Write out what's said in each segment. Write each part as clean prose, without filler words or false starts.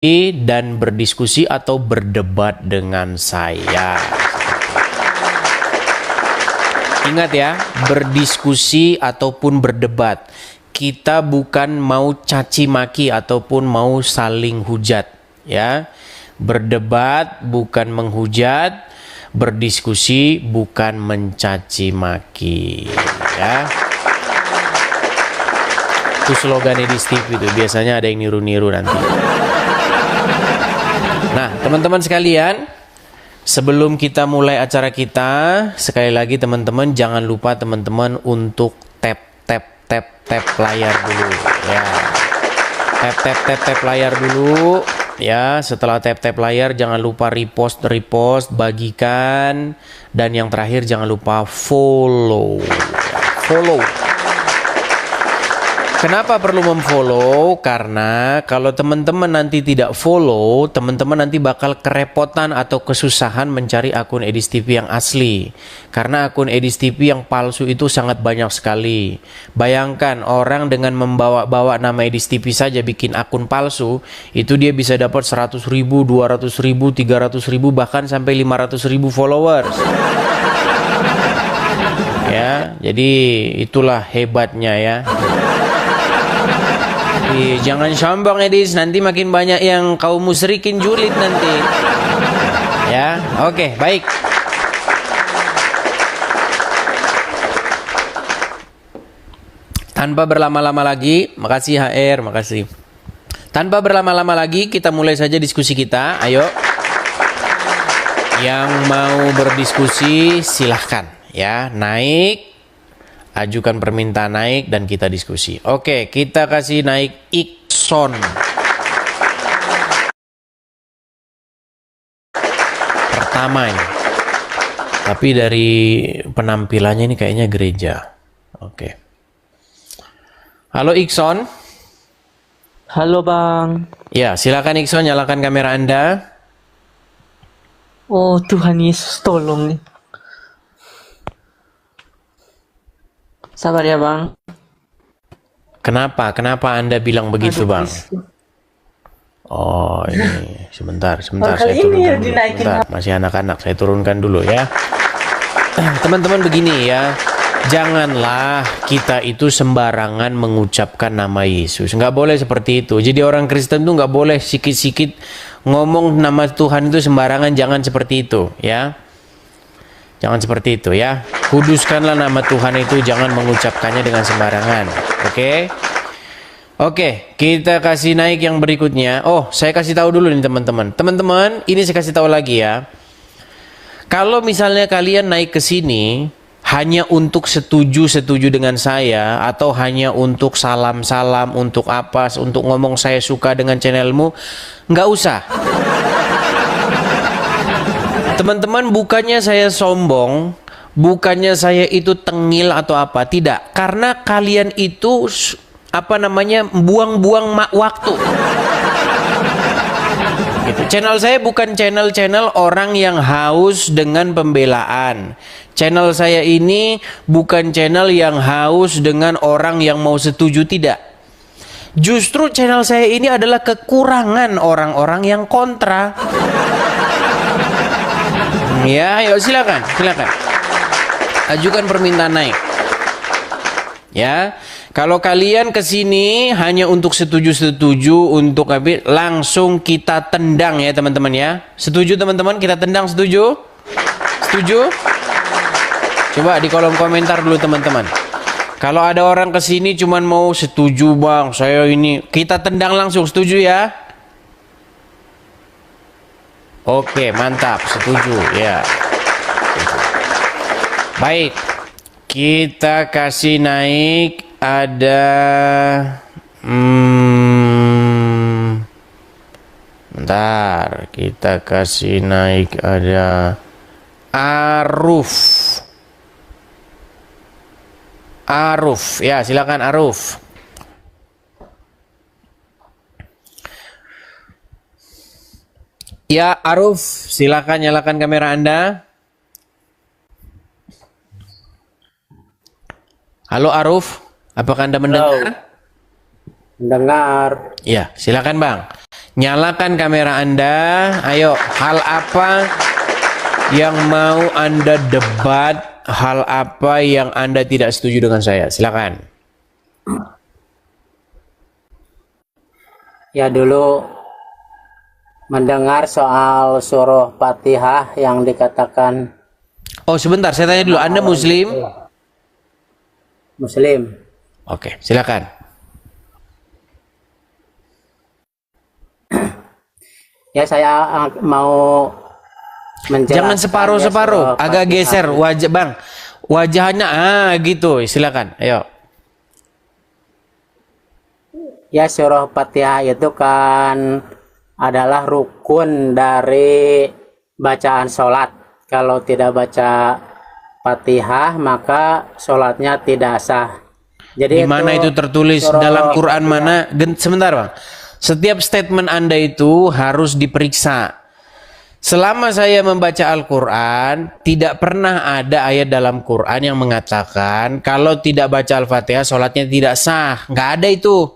dan berdiskusi atau berdebat dengan saya. Ingat ya, berdiskusi ataupun berdebat. Kita bukan mau caci maki ataupun mau saling hujat, ya. Berdebat bukan menghujat, berdiskusi bukan mencaci maki, ya. Itu slogan di TV itu, biasanya ada yang niru-niru nanti. Nah, teman-teman sekalian, sebelum kita mulai acara kita, sekali lagi teman-teman jangan lupa teman-teman untuk tap layar dulu, ya. Tap layar dulu, ya. Setelah tap layar jangan lupa repost, bagikan, dan yang terakhir jangan lupa follow. Kenapa perlu memfollow? Karena kalau teman-teman nanti tidak follow, teman-teman nanti bakal kerepotan atau kesusahan mencari akun Edis TV yang asli. Karena akun Edis TV yang palsu itu sangat banyak sekali. Bayangkan orang dengan membawa-bawa nama Edis TV saja bikin akun palsu, itu dia bisa dapat 100.000, 200.000, 300.000, bahkan sampai 500.000 followers. Ya, jadi itulah hebatnya ya. Jangan sombong Edis, nanti makin banyak yang kaum musyrikin julid nanti. Ya, oke, baik. Tanpa berlama-lama lagi, makasih HR, makasih. Tanpa berlama-lama lagi, kita mulai saja diskusi kita. Ayo. Yang mau berdiskusi silahkan ya, naik. Ajukan permintaan naik dan kita diskusi. Oke, kita kasih naik Ikson. Pertama ini. Tapi dari penampilannya ini kayaknya gereja. Oke. Halo Ikson. Halo Bang. Ya, silakan Ikson, nyalakan kamera Anda. Oh Tuhan Yesus tolong nih. Sabar ya Bang. Kenapa Anda bilang begitu, Bang? Oh, ini sebentar saya turunkan dulu. Sebentar, masih anak-anak, saya turunkan dulu ya. Teman-teman begini ya, janganlah kita itu sembarangan mengucapkan nama Yesus. Nggak boleh seperti itu. Jadi orang Kristen tuh nggak boleh sikit-sikit ngomong nama Tuhan itu sembarangan, jangan seperti itu ya. Jangan seperti itu ya. Kuduskanlah nama Tuhan itu, jangan mengucapkannya dengan sembarangan. Oke? Oke, kita kasih naik yang berikutnya. Oh, saya kasih tahu dulu nih teman-teman. Teman-teman, ini saya kasih tahu lagi ya. Kalau misalnya kalian naik ke sini hanya untuk setuju dengan saya, atau hanya untuk salam-salam, untuk apa, untuk ngomong saya suka dengan channelmu, nggak usah. Teman-teman, bukannya saya sombong, bukannya saya itu tengil atau apa, tidak. Karena kalian itu buang-buang waktu. Gitu. Channel saya bukan channel orang yang haus dengan pembelaan. Channel saya ini bukan channel yang haus dengan orang yang mau setuju, tidak. Justru channel saya ini adalah kekurangan orang-orang yang kontra. Ya, ayo silakan. Ajukan permintaan naik. Ya, kalau kalian kesini hanya untuk setuju, untuk langsung kita tendang ya teman-teman ya. Setuju teman-teman? Kita tendang, setuju? Setuju? Coba di kolom komentar dulu teman-teman. Kalau ada orang kesini cuman mau setuju Bang, saya ini, kita tendang langsung, setuju ya? Oke, mantap, setuju ya. Baik, kita kasih naik ada bentar, kita kasih naik ada Aruf ya, silakan Aruf. Ya, Aruf, silakan nyalakan kamera Anda. Halo Aruf, apakah Anda mendengar? Mendengar. Ya, silakan Bang. Nyalakan kamera Anda. Ayo, hal apa yang mau Anda debat? Hal apa yang Anda tidak setuju dengan saya? Silakan. Ya, dulu mendengar soal surah Fatihah yang dikatakan Oh, sebentar, saya tanya dulu. Anda Muslim? Muslim. Oke, silakan. Ya, saya mau menjelaskan. Jangan separuh-separuh, ya, surah agak Fatihah. geser wajah, Bang. Wajahnya gitu. Silakan. Ayo. Ya, surah Fatihah itu kan adalah rukun dari bacaan sholat. Kalau tidak baca Fatihah, maka sholatnya tidak sah. Di Jadi mana itu tertulis surah dalam Quran Fatihah. mana? Sebentar, Bang. Setiap statement Anda itu harus diperiksa. Selama saya membaca Al-Quran, tidak pernah ada ayat dalam Quran yang mengatakan kalau tidak baca Al-Fatihah sholatnya tidak sah. Nggak ada itu.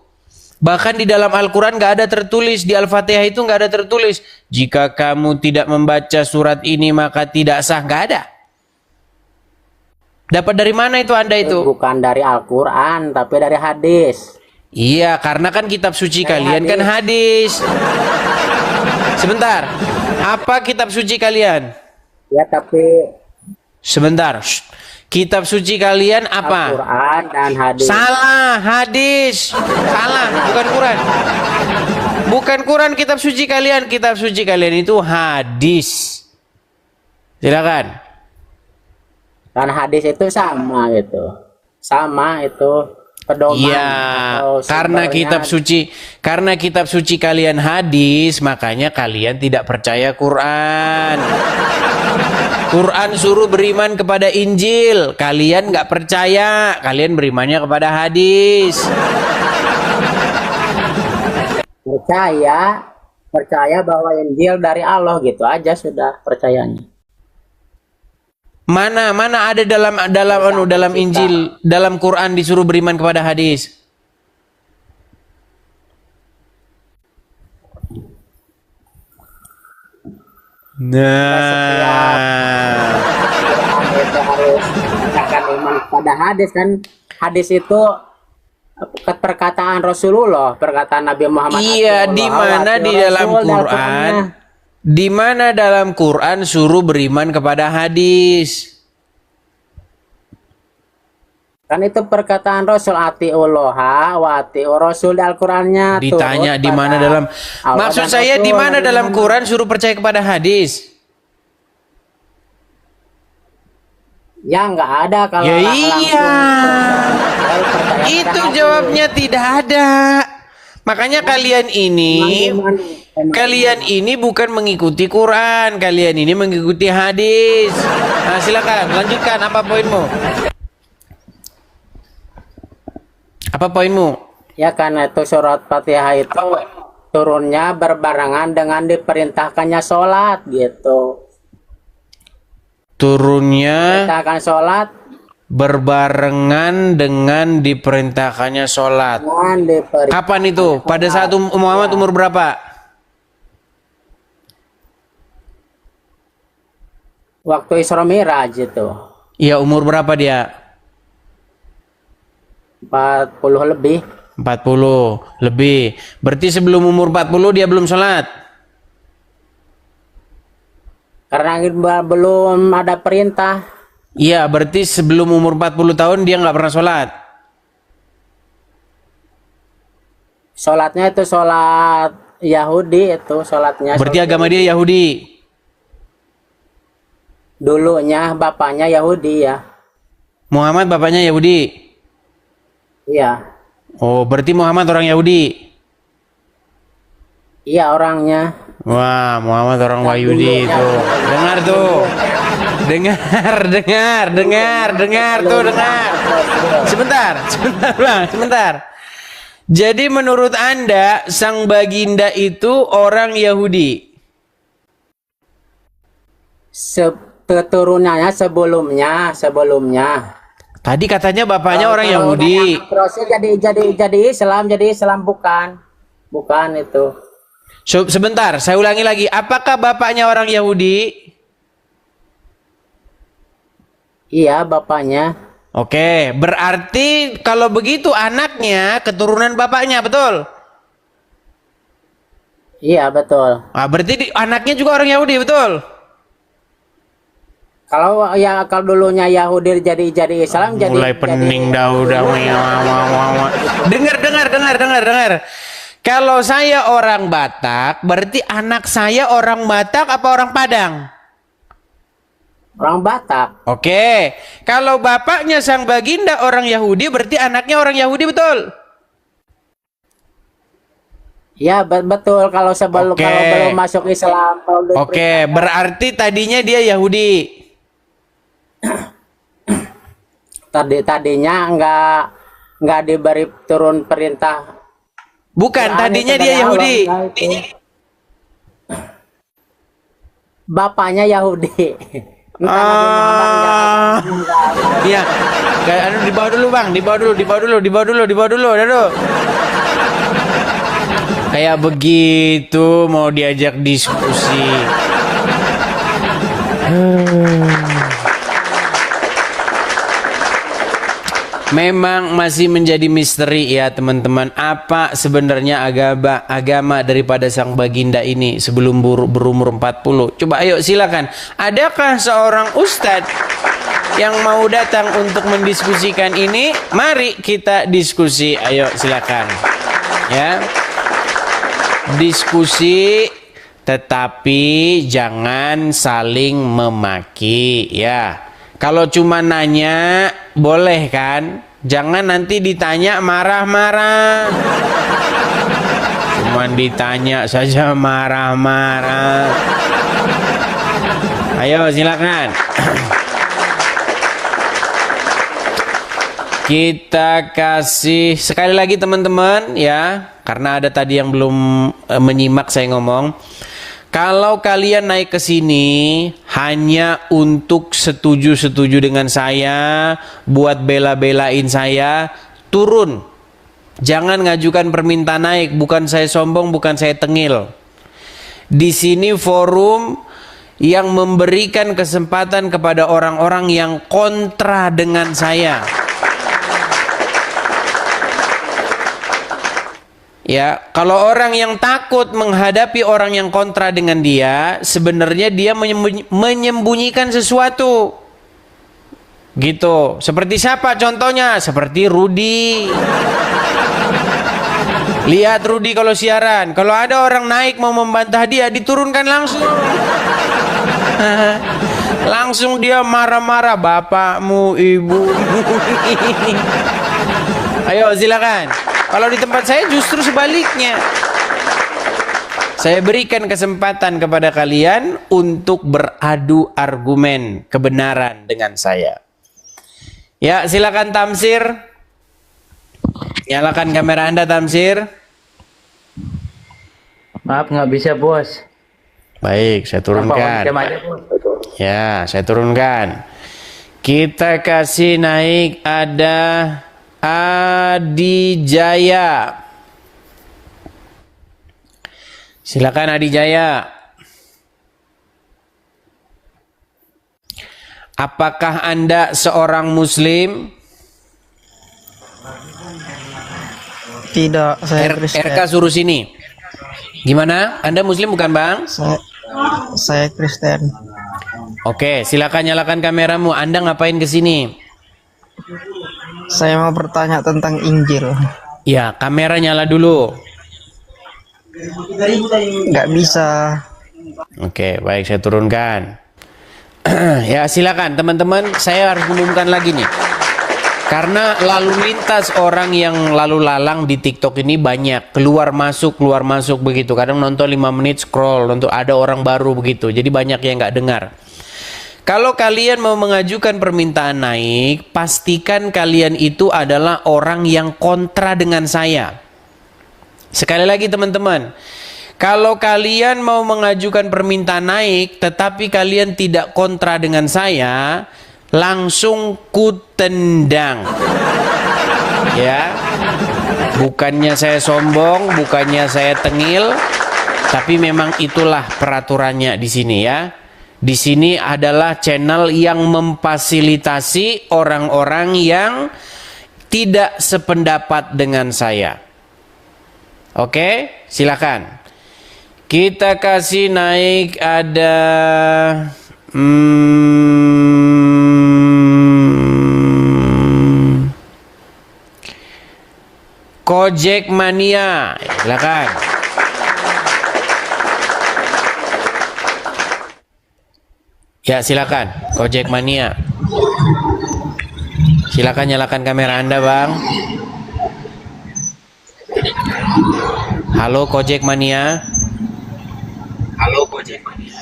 Bahkan di dalam Al-Quran nggak ada tertulis. Di Al-Fatihah itu nggak ada tertulis. Jika kamu tidak membaca surat ini maka tidak sah. Nggak ada. Dapat dari mana itu Anda itu? Bukan dari Al-Quran, tapi dari hadis. Iya, karena kan kitab suci kalian kan hadis. Sebentar. Apa kitab suci kalian? Ya, tapi Sebentar. Shh. Kitab suci kalian apa? Al-Quran dan hadis. Salah, hadis. Salah, bukan Quran. Bukan Quran kitab suci kalian. Kitab suci kalian itu hadis. Silakan. Dan hadis itu sama gitu. Sama itu pedoman. Iya, atau karena kitab suci kalian hadis, makanya kalian tidak percaya Quran. Quran suruh beriman kepada Injil, kalian nggak percaya, kalian berimannya kepada hadis. Percaya bahwa Injil dari Allah, gitu aja sudah percayanya. Mana ada dalam Injil, dalam Quran disuruh beriman kepada hadis. Nah, Itu harus akan iman pada hadis kan. Hadis itu perkataan Rasulullah, perkataan Nabi Muhammad. iya, di mana di dalam Quran? Di mana dalam Quran suruh beriman kepada hadis? Kan itu perkataan Rasul, atiullah wa atiur Rasul, di Al-Qur'annya. Ditanya di mana dalam, maksud saya di mana dalam Quran suruh percaya kepada hadis? Ya nggak ada kalau Ya langsung iya, percaya itu kepada hadis. jawabnya tidak ada. Makanya kalian ini bukan mengikuti Quran, kalian ini mengikuti hadis. Nah, silakan lanjutkan, apa poinmu? Apa poinmu? Ya, karena itu surat Fatihah itu turunnya berbarengan dengan diperintahkannya sholat gitu. Turunnya Perintahkan sholat berbarengan dengan diperintahkannya sholat. dengan diperintahkan. Kapan itu? Pada saat Muhammad umur berapa? Waktu Isra Miraj itu Iya, umur berapa dia? 40 lebih. 40 lebih. Berarti sebelum umur 40 dia belum sholat. Karena belum ada perintah. Iya, berarti sebelum umur 40 tahun dia nggak pernah sholat. Sholatnya itu sholat Yahudi, itu sholatnya. Berarti agama dia Yahudi. Dulunya bapaknya Yahudi ya. Muhammad bapaknya Yahudi. Iya. Oh, berarti Muhammad orang Yahudi. Iya, orangnya. Wah, Muhammad orang Yahudi itu. Dengar tuh. Dengar tuh, dengar. Sebentar Bang, sebentar. Jadi menurut Anda sang baginda itu orang Yahudi? Keturunannya sebelumnya. Tadi katanya bapaknya orang Yahudi. Terus jadi Islam bukan itu. Sebentar, saya ulangi lagi. Apakah bapaknya orang Yahudi? Iya, bapaknya. Oke, berarti kalau begitu anaknya keturunan bapaknya, betul? Iya, betul. Ah, berarti anaknya juga orang Yahudi, betul? Kalau dulunya Yahudi jadi Islam, Mulai pening dah udah. Dengar. Kalau saya orang Batak, berarti anak saya orang Batak apa orang Padang? orang Batak. Oke, kalau bapaknya sang baginda orang Yahudi, berarti anaknya orang Yahudi, betul? Ya, betul. Kalau belum masuk Islam. Oke, berarti tadinya dia Yahudi. Tadinya nggak diberi turun perintah. Bukan, tadinya dia Yahudi. Bapaknya Yahudi. Iya. Di bawah dulu, Bang. Di bawah dulu. Aduh. Kayak begitu mau diajak diskusi. Memang masih menjadi misteri ya teman-teman. Apa sebenarnya agama daripada sang baginda ini sebelum berumur 40? Coba ayo silakan. Adakah seorang ustadz yang mau datang untuk mendiskusikan ini? Mari kita diskusi. Ayo silakan. Ya. Diskusi, tetapi jangan saling memaki ya. Kalau cuma nanya boleh kan? Jangan nanti ditanya marah-marah. Cuma ditanya saja marah-marah. Ayo silakan. Kita kasih sekali lagi teman-teman ya, karena ada tadi yang belum menyimak saya ngomong. Kalau kalian naik ke sini hanya untuk setuju dengan saya, buat bela-belain saya, turun. Jangan ngajukan permintaan naik, bukan saya sombong, bukan saya tengil. Di sini forum yang memberikan kesempatan kepada orang-orang yang kontra dengan saya. Ya, kalau orang yang takut menghadapi orang yang kontra dengan dia, sebenarnya dia menyembunyikan sesuatu. Gitu. Seperti siapa contohnya? Seperti Rudi. Lihat Rudi kalau siaran, kalau ada orang naik mau membantah dia, diturunkan langsung. Langsung dia marah-marah, bapakmu, ibumu. Ayo silakan. Kalau di tempat saya justru sebaliknya. Saya berikan kesempatan kepada kalian untuk beradu argumen kebenaran dengan saya. Ya, silakan Tamsir. Nyalakan kamera Anda, Tamsir. Maaf, nggak bisa, Bos. Baik, saya turunkan. Ya, saya turunkan. Kita kasih naik ada Adi Jaya. Silakan Adi Jaya. Apakah Anda seorang muslim? Tidak, saya Kristen. RK suruh sini. Gimana? Anda muslim bukan, Bang? Saya Kristen. Oke, silakan nyalakan kameramu. Anda ngapain ke sini? Saya mau bertanya tentang Injil. Ya, kamera nyala dulu. Nggak bisa. Oke, baik, saya turunkan. Ya, silakan teman-teman. Saya harus umumkan lagi nih. Karena lalu lintas orang yang lalu lalang di TikTok ini banyak. Keluar masuk begitu. Kadang nonton 5 menit scroll. Nonton ada orang baru begitu. Jadi banyak yang nggak dengar. Kalau kalian mau mengajukan permintaan naik, pastikan kalian itu adalah orang yang kontra dengan saya. Sekali lagi teman-teman, kalau kalian mau mengajukan permintaan naik, tetapi kalian tidak kontra dengan saya, langsung kutendang. Ya, bukannya saya sombong, bukannya saya tengil, Tapi memang itulah peraturannya di sini ya. Di sini adalah channel yang memfasilitasi orang-orang yang tidak sependapat dengan saya. Oke, silakan. Kita kasih naik ada Kojek Mania. Silakan. Ya, silakan. Kojek Mania. Silakan nyalakan kamera Anda, Bang. Halo Kojek Mania. Halo Kojek Mania.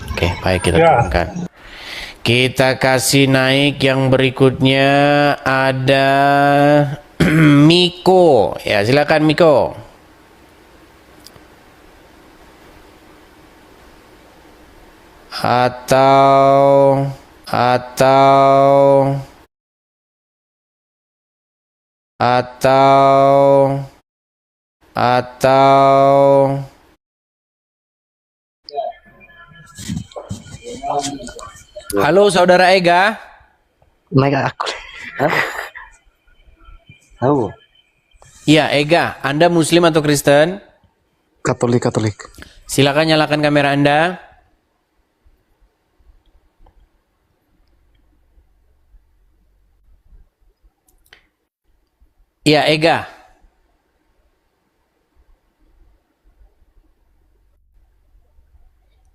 Oke, baik, kita turunkan. Kita kasih naik yang berikutnya ada Miko. Ya, silakan Miko. Atau halo saudara Ega. Naik aku. Tahu? Iya, Ega, Anda Muslim atau Kristen? Katolik. Silakan nyalakan kamera Anda. Iya, Ega.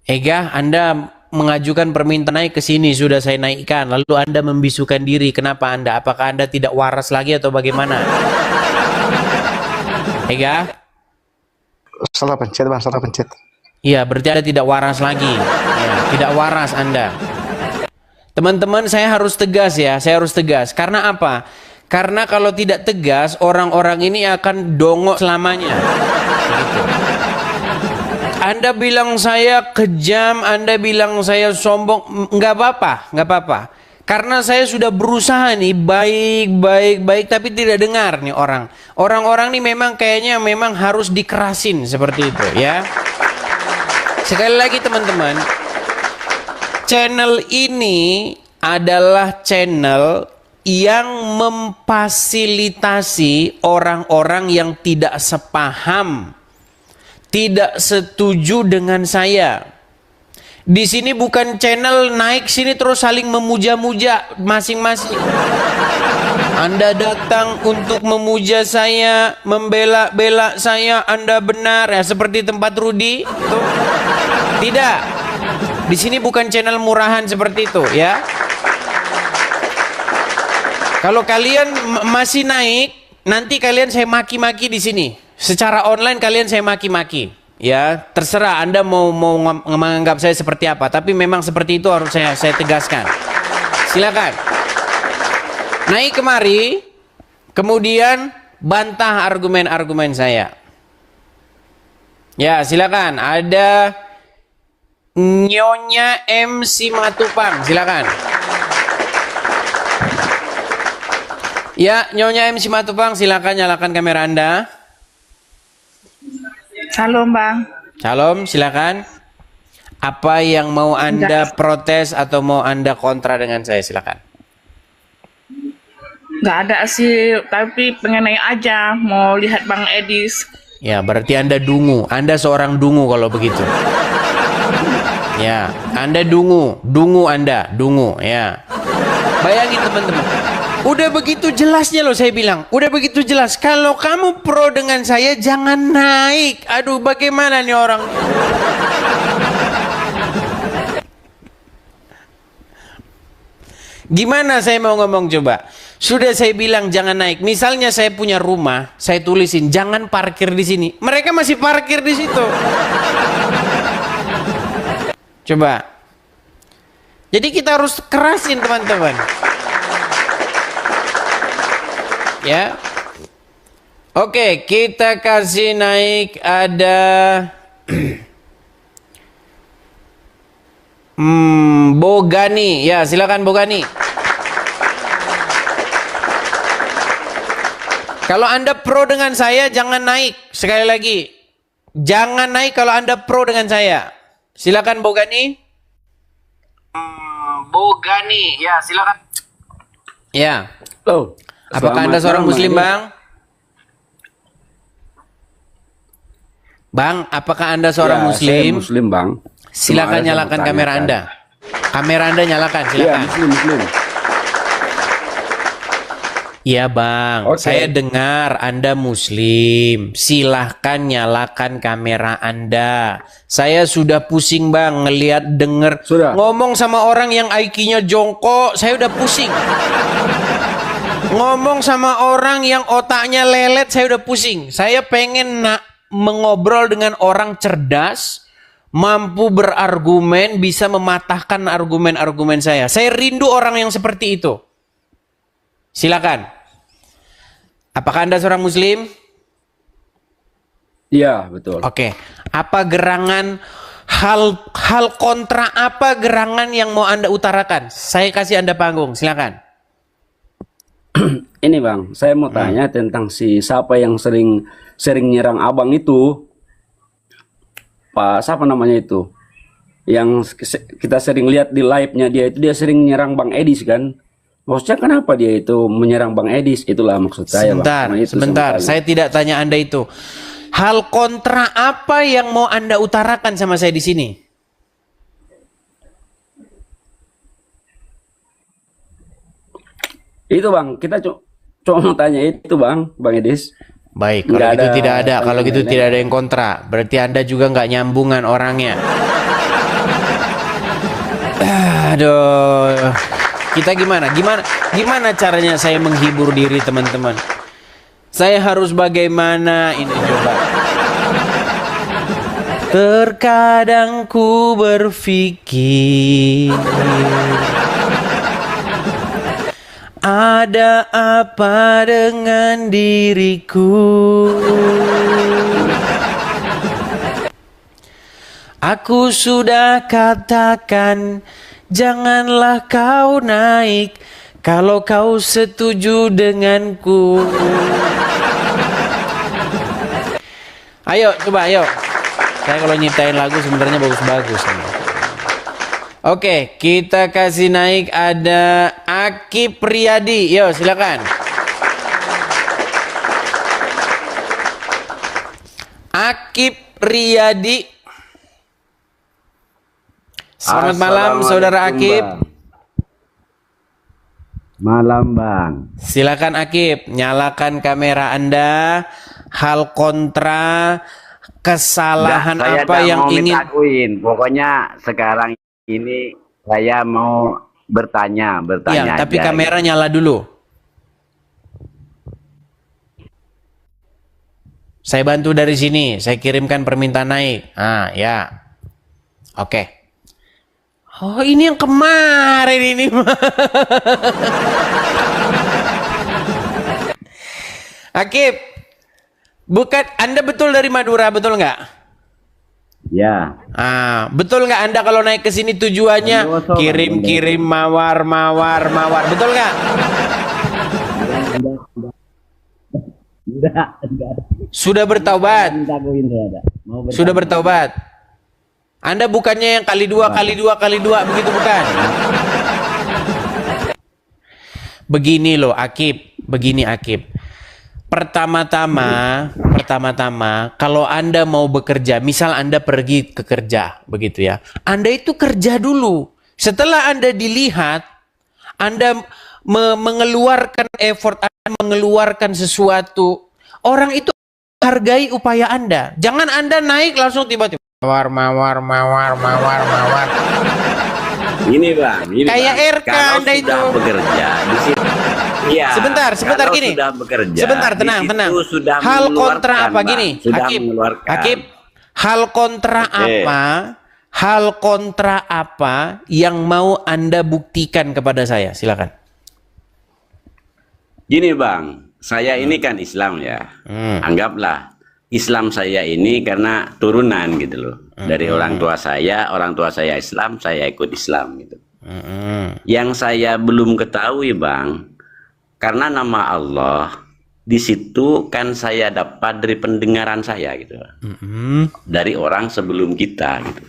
Ega, Anda mengajukan permintaan naik ke sini, sudah saya naikkan. Lalu Anda membisukan diri. Kenapa Anda? Apakah Anda tidak waras lagi atau bagaimana? Ega? Salah pencet, Bang, salah pencet. Iya, berarti Anda tidak waras lagi. Ya, tidak waras Anda. Teman-teman, saya harus tegas ya. Saya harus tegas. Karena apa? Karena kalau tidak tegas, orang-orang ini akan dongok selamanya. Begitu. Anda bilang saya kejam, Anda bilang saya sombong, nggak apa-apa. Karena saya sudah berusaha nih, baik, tapi tidak dengar nih orang. Orang-orang nih memang kayaknya memang harus dikerasin seperti itu ya. Sekali lagi teman-teman, channel ini adalah channel yang memfasilitasi orang-orang yang tidak sepaham, tidak setuju dengan saya. Di sini bukan channel naik sini terus saling memuja-muja masing-masing. Anda datang untuk memuja saya, membela-bela saya, Anda benar ya seperti tempat Rudi. Tuh. Tidak. Di sini bukan channel murahan seperti itu ya. Kalau kalian masih naik, nanti kalian saya maki-maki di sini. Secara online kalian saya maki-maki. Ya, terserah Anda mau menganggap saya seperti apa, tapi memang seperti itu harus saya tegaskan. Silakan. Naik kemari, kemudian bantah argumen-argumen saya. Ya, silakan. Ada Nyonya M. Simatupang, silakan. Ya, Nyonya M. Simatupang, silakan nyalakan kamera Anda. Shalom Bang. Shalom, silakan. Apa yang mau Anda protes atau mau Anda kontra dengan saya, silakan. Nggak ada sih, tapi pengen nanya aja, mau lihat Bang Edis. Ya, berarti Anda dungu. Anda seorang dungu kalau begitu. Ya, Anda dungu Anda, dungu ya. Bayangin teman-teman. Udah begitu jelasnya loh saya bilang. Udah begitu jelas. Kalau kamu pro dengan saya jangan naik. Aduh, bagaimana nih orang? Gimana saya mau ngomong coba? Sudah saya bilang jangan naik. Misalnya saya punya rumah, saya tulisin jangan parkir di sini. Mereka masih parkir di situ. Coba. Jadi kita harus kerasin teman-teman. Ya. Oke, kita kasih naik ada Bogani. Ya, silakan Bogani. Kalau Anda pro dengan saya jangan naik. Sekali lagi. Jangan naik kalau Anda pro dengan saya. Silakan Bogani. Bogani, ya silakan. Ya. Oh, Apakah Anda seorang Muslim, Bang? Bang, apakah Anda seorang Saya Muslim? Muslim, Bang. Silakan Cuma ada nyalakan saya mau kamera Anda. Kamera Anda nyalakan, Iya, silakan. Muslim. Iya, Bang. Oke. Saya dengar Anda Muslim. Silahkan nyalakan kamera Anda. Saya sudah pusing, Bang, ngelihat denger Sudah. ngomong sama orang yang IQ-nya jongkok. Saya udah pusing. Ngomong sama orang yang otaknya lelet, saya udah pusing. Saya pengen mengobrol dengan orang cerdas, mampu berargumen, bisa mematahkan argumen-argumen saya. Saya rindu orang yang seperti itu. Silakan. Apakah Anda seorang Muslim? Iya, betul. Oke. Apa gerangan hal kontra apa gerangan yang mau Anda utarakan? Saya kasih Anda panggung. Silakan. Ini Bang, saya mau tanya tentang siapa yang sering nyerang abang itu. Pak, siapa namanya itu? Yang kita sering lihat di live-nya dia sering nyerang Bang Edis kan? Maksudnya kenapa dia itu menyerang Bang Edis? Itulah maksud saya, Sebentar, Bang. Nah, itu sebentar. Saya tidak tanya Anda itu. Hal kontra apa yang mau Anda utarakan sama saya di sini? Itu Bang, kita cuma mau tanya itu Bang Edis. Baik, kalau Nggak gitu ada tidak ada. Kalau gitu lain-lain. tidak ada yang kontra. Berarti Anda juga nggak nyambungan orangnya. Aduh. Kita gimana? Gimana caranya saya menghibur diri teman-teman? Saya harus bagaimana ini coba? Terkadang ku berpikir ada apa dengan diriku? Aku sudah katakan janganlah kau naik kalau kau setuju denganku. Ayo coba ayo. Saya kalau nyiptain lagu sebenarnya bagus-bagus. Oke, kita kasih naik ada Akip Riyadi. Yo, silakan. Akip Riyadi. Selamat malam, Saudara Akip. Malam Bang. Silakan Akip, nyalakan kamera Anda. Hal kontra, kesalahan Saya apa yang mau ingin... akuin. Pokoknya sekarang ini saya mau bertanya Ya, tapi aja. kamera nyala dulu. Saya bantu dari sini, saya kirimkan permintaan naik. Ah, ya. Oke. Oh, ini yang kemarin ini. Akip, bukan Anda betul dari Madura, betul nggak? Ya. Ah, betul nggak Anda kalau naik ke sini tujuannya Bondowoso, kirim-kirim mawar, betul nggak? Enggak. Sudah bertaubat, Akuin saya. Mau sudah bertaubat. Anda bukannya yang kali dua begitu bukan? Begini loh Akip, begini Akip. Pertama-tama kalau Anda mau bekerja, misal Anda pergi ke kerja, begitu ya. Anda itu kerja dulu. Setelah Anda dilihat, Anda mengeluarkan effort, Anda mengeluarkan sesuatu. Orang itu hargai upaya Anda. Jangan Anda naik langsung tiba-tiba mawar. Ini Bang, Kayak Bang. RK Kalau Anda sudah itu. bekerja di situ. Iya. Sebentar kalau gini. Sudah bekerja. Sebentar, di tenang. situ Sudah Hal kontra mengeluarkan, apa Bang. gini? Sudah Akip, mengeluarkan. Akip, hal kontra Oke. apa? Hal kontra apa yang mau Anda buktikan kepada saya? Silakan. Gini Bang, saya ini kan Islam ya. Anggaplah Islam saya ini karena turunan gitu loh. Dari orang tua saya Islam, saya ikut Islam gitu. Yang saya belum ketahui Bang, karena nama Allah di situ kan saya dapat dari pendengaran saya gitu, dari orang sebelum kita gitu.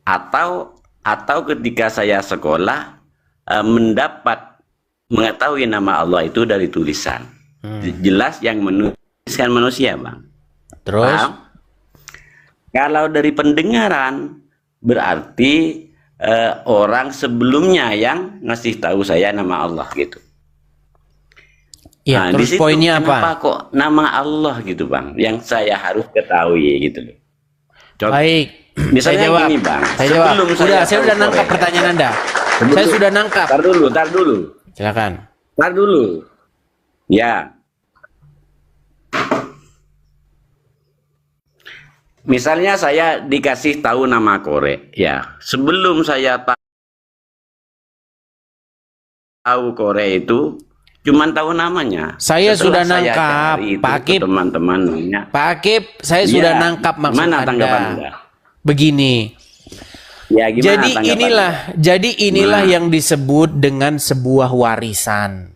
Atau ketika saya sekolah mengetahui nama Allah itu dari tulisan. Jelas yang menuliskan manusia, Bang. Terus? Paham? Kalau dari pendengaran berarti orang sebelumnya yang ngasih tahu saya nama Allah gitu. Ya, Nah, terus di situ poinnya kenapa apa? kok nama Allah gitu, Bang, yang saya harus ketahui gitu loh. Baik. Misalnya saya jawab. gini, Bang. Saya jawab. Sebelum Saya tahu sudah nangkap Korea. pertanyaan Anda. Saya sudah nangkap. Tar dulu. Silakan. Tar dulu. Ya. Misalnya saya dikasih tahu nama Korea, ya. Sebelum saya tahu Korea itu, cuman tahu namanya. Saya sudah Setelah saya nangkap, cari itu Pak ke Akip. teman-teman nanya. Pak Akip, saya sudah Ya, nangkap maksud gimana tanggapan Anda. Anda? Begini. Ya, gimana Jadi tanggapan inilah Nah. yang disebut dengan sebuah warisan.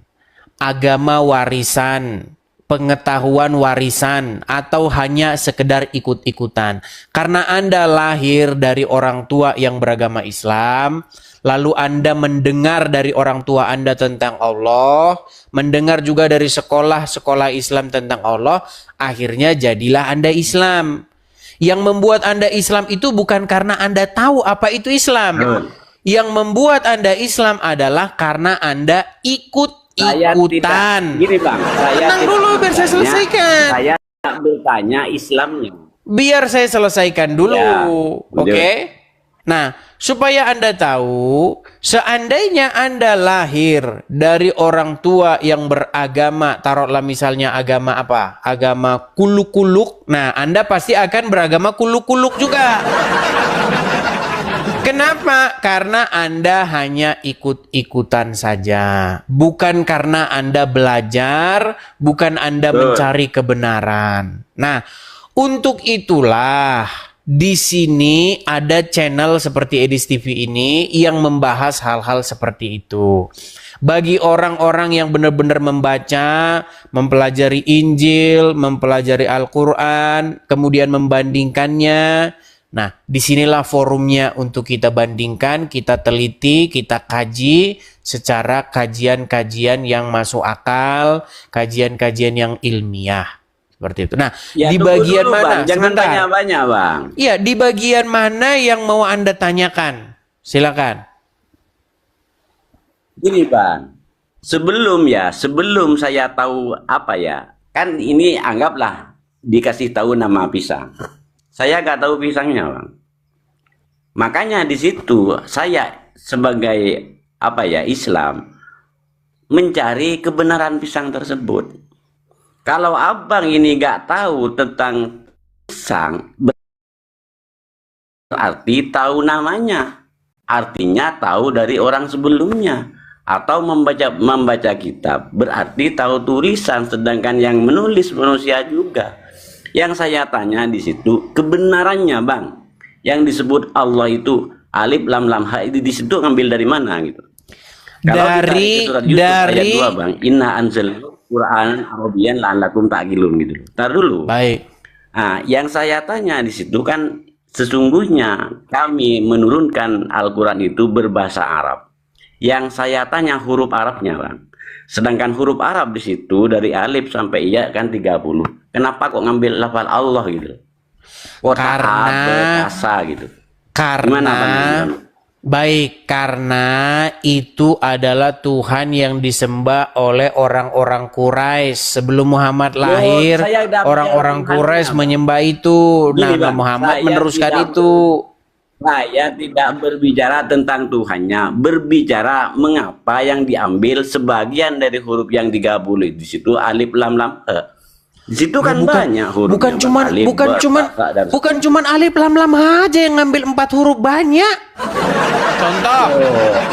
Agama warisan, pengetahuan warisan, atau hanya sekedar ikut-ikutan. Karena Anda lahir dari orang tua yang beragama Islam, lalu Anda mendengar dari orang tua Anda tentang Allah, mendengar juga dari sekolah-sekolah Islam tentang Allah, akhirnya jadilah Anda Islam. Yang membuat Anda Islam itu bukan karena Anda tahu apa itu Islam. Yang membuat Anda Islam adalah karena Anda Saya ikut-ikutan. tidak, gini Bang, saya Tenang tidak dulu biar saya bertanya- selesaikan. Saya tidak bertanya Islamnya. Biar saya selesaikan dulu, Ya, oke? Nah, supaya Anda tahu, seandainya Anda lahir dari orang tua yang beragama, taruhlah misalnya agama apa? Agama kuluk-kuluk. Nah, Anda pasti akan beragama kuluk-kuluk juga. Kenapa? Karena Anda hanya ikut-ikutan saja. Bukan karena Anda belajar, bukan Anda mencari kebenaran. Nah, untuk itulah di sini ada channel seperti Edis TV ini yang membahas hal-hal seperti itu. Bagi orang-orang yang benar-benar membaca, mempelajari Injil, mempelajari Al-Quran, kemudian membandingkannya. Nah, disinilah forumnya untuk kita bandingkan, kita teliti, kita kaji secara kajian-kajian yang masuk akal, kajian-kajian yang ilmiah. Seperti itu. Nah, Ya, di tunggu bagian dulu, mana? Bang. Jangan Sebentar. tanya banyak, Bang. Iya, di bagian mana yang mau Anda tanyakan? Silakan. Gini Bang, sebelum saya tahu apa ya, kan ini anggaplah dikasih tahu nama pisang. Saya nggak tahu pisangnya, Bang. Makanya di situ saya sebagai apa ya Islam mencari kebenaran pisang tersebut. Kalau abang ini nggak tahu tentang pisang, berarti tahu namanya. Artinya tahu dari orang sebelumnya. Atau membaca kitab, berarti tahu tulisan, sedangkan yang menulis manusia juga. Yang saya tanya di situ kebenarannya, Bang. Yang disebut Allah itu alif lam lam ha, itu di situ ngambil dari mana gitu. Kalau kita di surat Yusuf ayat 2, Bang, inna anzalna Quran Arabian la'allakum ta'qilun gitu. Tar dulu. Baik. Nah, yang saya tanya di situ kan sesungguhnya kami menurunkan Al-Quran itu berbahasa Arab. Yang saya tanya huruf Arabnya, Bang. Sedangkan huruf Arab di situ dari alif sampai ya kan 30. Kenapa kok ngambil lafal Allah gitu? Karena gitu. Karena Bang? baik, karena itu adalah Tuhan yang disembah oleh orang-orang Quraisy sebelum Muhammad lahir. saya udah Orang-orang bilang Quraisy Tuhannya, menyembah itu. Gini, Nah, Bang, Muhammad saya meneruskan tidak itu. Saya tidak berbicara tentang Tuhannya, berbicara mengapa yang diambil sebagian dari huruf yang 30 di situ alif lam lam he. Di situ kan banyak huruf. Bukan cuman alif lam lam aja yang ngambil 4 huruf banyak. Contoh.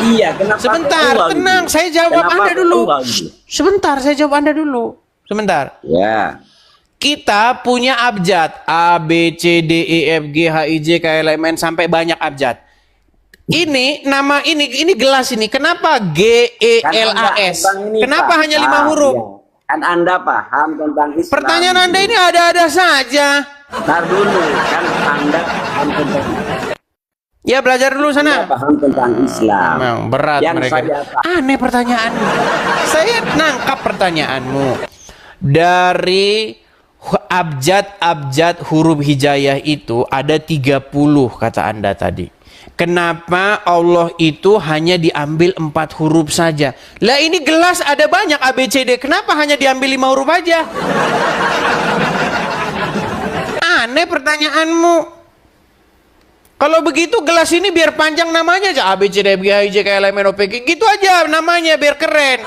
Iya, kenapa? Sebentar, kok tenang, gitu? saya jawab Kenapa Anda kok dulu. gitu? Sebentar, saya jawab Anda dulu. Sebentar. Ya. Kita punya abjad A, B, C, D, E, F, G, H, I, J, K, L, M, N sampai banyak abjad. Ini nama ini gelas ini. Kenapa G, E, Kan L, A, enggak, S? Bang, ini Kenapa Pak. hanya 5 huruf? Ya. Kan Anda paham tentang Islam. Pertanyaan Anda ini ada-ada saja. Ntar dulu, kan Anda paham tentang Ya belajar dulu sana. paham tentang Islam. Memang berat Yang mereka. saya paham. Aneh pertanyaanmu. Saya nangkap pertanyaanmu. Dari abjad-abjad huruf hijayah itu ada 30 kata Anda tadi. Kenapa Allah itu hanya diambil 4 huruf saja? Lah ini gelas ada banyak ABCD. Kenapa hanya diambil 5 huruf aja? Aneh pertanyaanmu. Kalau begitu gelas ini biar panjang namanya aja A B C D E F G H I J K L M N O P Q, gitu aja namanya biar keren.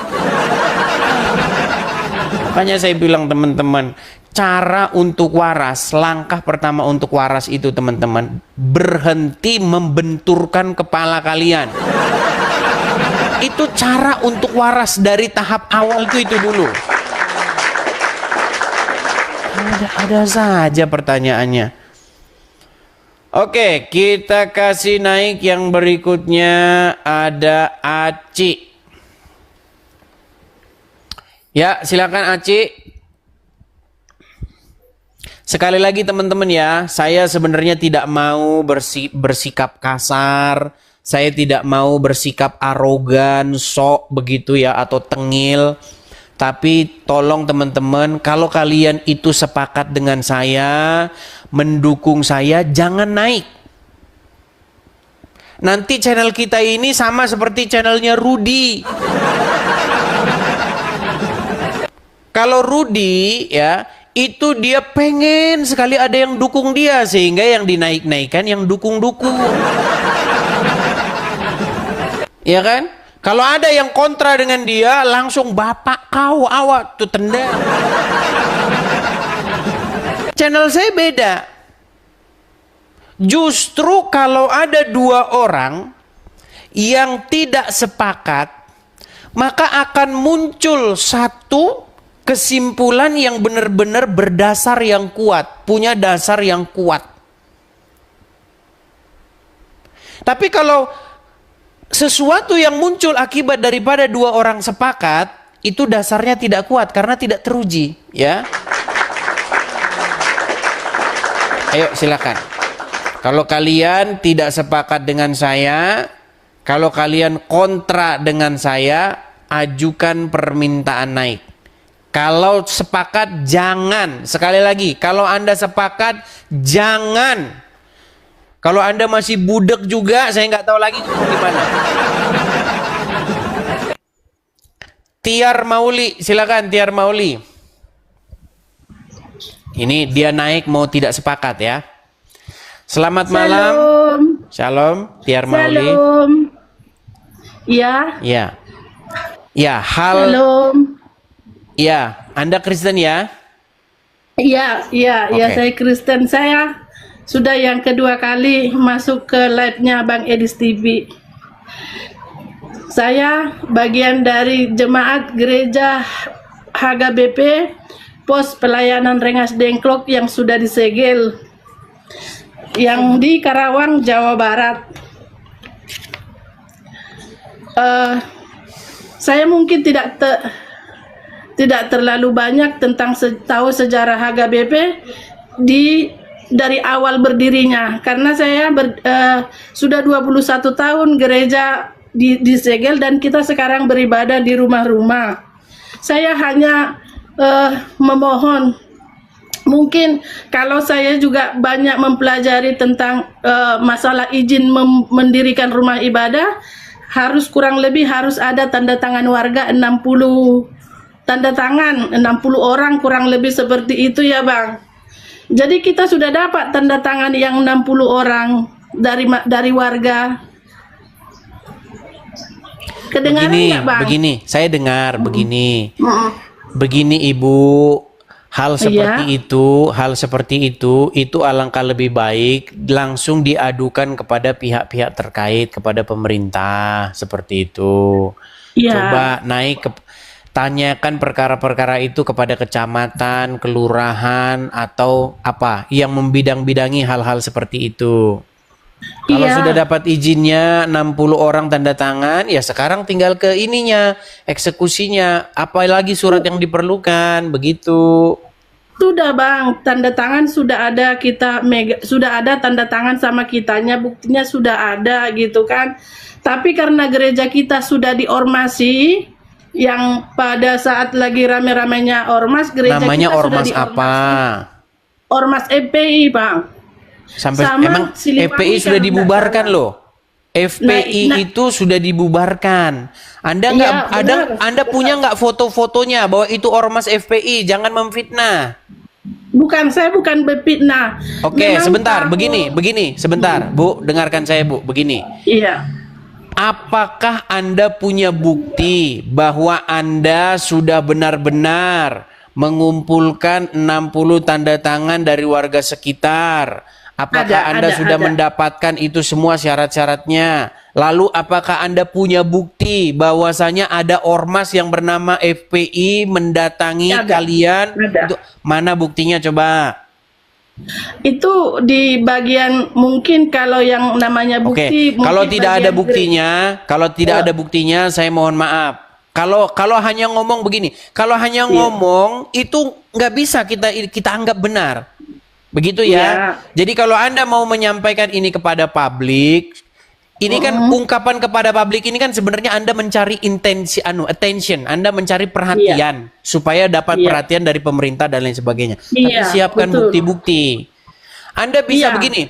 Makanya saya bilang teman-teman, cara untuk waras, langkah pertama untuk waras itu teman-teman, berhenti membenturkan kepala kalian. Itu cara untuk waras dari tahap awal itu dulu. Ada saja pertanyaannya. Oke, kita kasih naik yang berikutnya, ada Aci. Ya, silakan Aci. Sekali lagi teman-teman ya, saya sebenarnya tidak mau bersikap kasar, saya tidak mau bersikap arogan, sok begitu ya, atau tengil. Tapi tolong teman-teman, kalau kalian itu sepakat dengan saya, mendukung saya, jangan naik. Nanti channel kita ini sama seperti channelnya Rudy. Kalau Rudy ya, itu dia pengen sekali ada yang dukung dia, sehingga yang dinaik-naikkan yang dukung-dukung. Ya kan? Kalau ada yang kontra dengan dia, langsung bapak kau awak tuh tendang. Channel saya beda. Justru kalau ada 2 orang yang tidak sepakat, maka akan muncul satu kesimpulan yang benar-benar berdasar yang kuat, punya dasar yang kuat. Tapi kalau sesuatu yang muncul akibat daripada 2 orang sepakat, itu dasarnya tidak kuat karena tidak teruji, ya. Ayo silakan. Kalau kalian tidak sepakat dengan saya, kalau kalian kontra dengan saya, ajukan permintaan naik. Kalau sepakat jangan. Sekali lagi, kalau Anda sepakat jangan. Kalau Anda masih budek juga, saya nggak tahu lagi gimana. Tiar Mauli, silakan Tiar Mauli. Ini dia naik mau tidak sepakat ya. Selamat malam. Shalom, Tiar Mauli. Shalom. Ya. Ya. Ya, Shalom. Ya, Anda Kristen ya? Iya, Oke. saya Kristen. Saya sudah yang kedua kali masuk ke live-nya Bang Edis TV. Saya bagian dari jemaat gereja HGBP Pos Pelayanan Rengas Dengklok yang sudah disegel, yang di Karawang, Jawa Barat. Saya mungkin tidak terlalu banyak tentang tahu sejarah HGBP dari awal berdirinya, karena saya sudah 21 tahun gereja disegel dan kita sekarang beribadah di rumah-rumah. Saya hanya memohon, mungkin kalau saya juga banyak mempelajari tentang masalah izin mendirikan rumah ibadah, harus kurang lebih harus ada tanda tangan warga 60 tanda tangan, 60 orang kurang lebih seperti itu ya Bang. Jadi kita sudah dapat tanda tangan yang 60 orang dari warga. Kedengaran nggak Bang? Begini, saya dengar begini. Begini Ibu, hal seperti itu alangkah lebih baik langsung diadukan kepada pihak-pihak terkait, kepada pemerintah, seperti itu. Ya. Coba tanyakan perkara-perkara itu kepada kecamatan, kelurahan, atau apa yang membidang-bidangi hal-hal seperti itu. Kalau Iya. sudah dapat izinnya 60 orang tanda tangan, ya sekarang tinggal ke ininya, eksekusinya. Apalagi surat yang diperlukan, begitu. Sudah Bang, tanda tangan sudah ada, sudah ada tanda tangan sama kitanya, buktinya sudah ada gitu kan. Tapi karena gereja kita sudah diormasi, yang pada saat lagi rame-ramenya ormas, gereja Namanya kita sudah ormas diormasi. apa? Ormas FPI Bang. Sampai Sama emang Siliwangi FPI kalau sudah tidak dibubarkan salah. loh. FPI Nah, itu sudah dibubarkan. Anda nggak Iya, ada, benar. Anda punya nggak foto-fotonya bahwa itu ormas FPI? Jangan memfitnah. saya bukan berfitnah. Oke, Memang sebentar, tahu- begini, sebentar, Bu, dengarkan saya, Bu, begini. Iya. Apakah Anda punya bukti bahwa Anda sudah benar-benar mengumpulkan 60 tanda tangan dari warga sekitar? Apakah Anda sudah mendapatkan itu semua syarat-syaratnya? Lalu apakah Anda punya bukti bahwasanya ada ormas yang bernama FPI mendatangi Ada. kalian? Ada. Mana buktinya coba? Itu di bagian mungkin kalau yang namanya Oke, bukti. kalau mungkin tidak ada bagian buktinya, saya mohon maaf. Kalau hanya ngomong begini, kalau hanya ngomong itu nggak bisa kita anggap benar, begitu ya. Iya. Jadi kalau Anda mau menyampaikan ini kepada publik, ini kan ungkapan kepada publik ini kan sebenarnya Anda mencari attention, Anda mencari perhatian supaya dapat Iya. perhatian dari pemerintah dan lain sebagainya. Tapi Iya, siapkan betul. bukti-bukti. Anda bisa Iya. begini,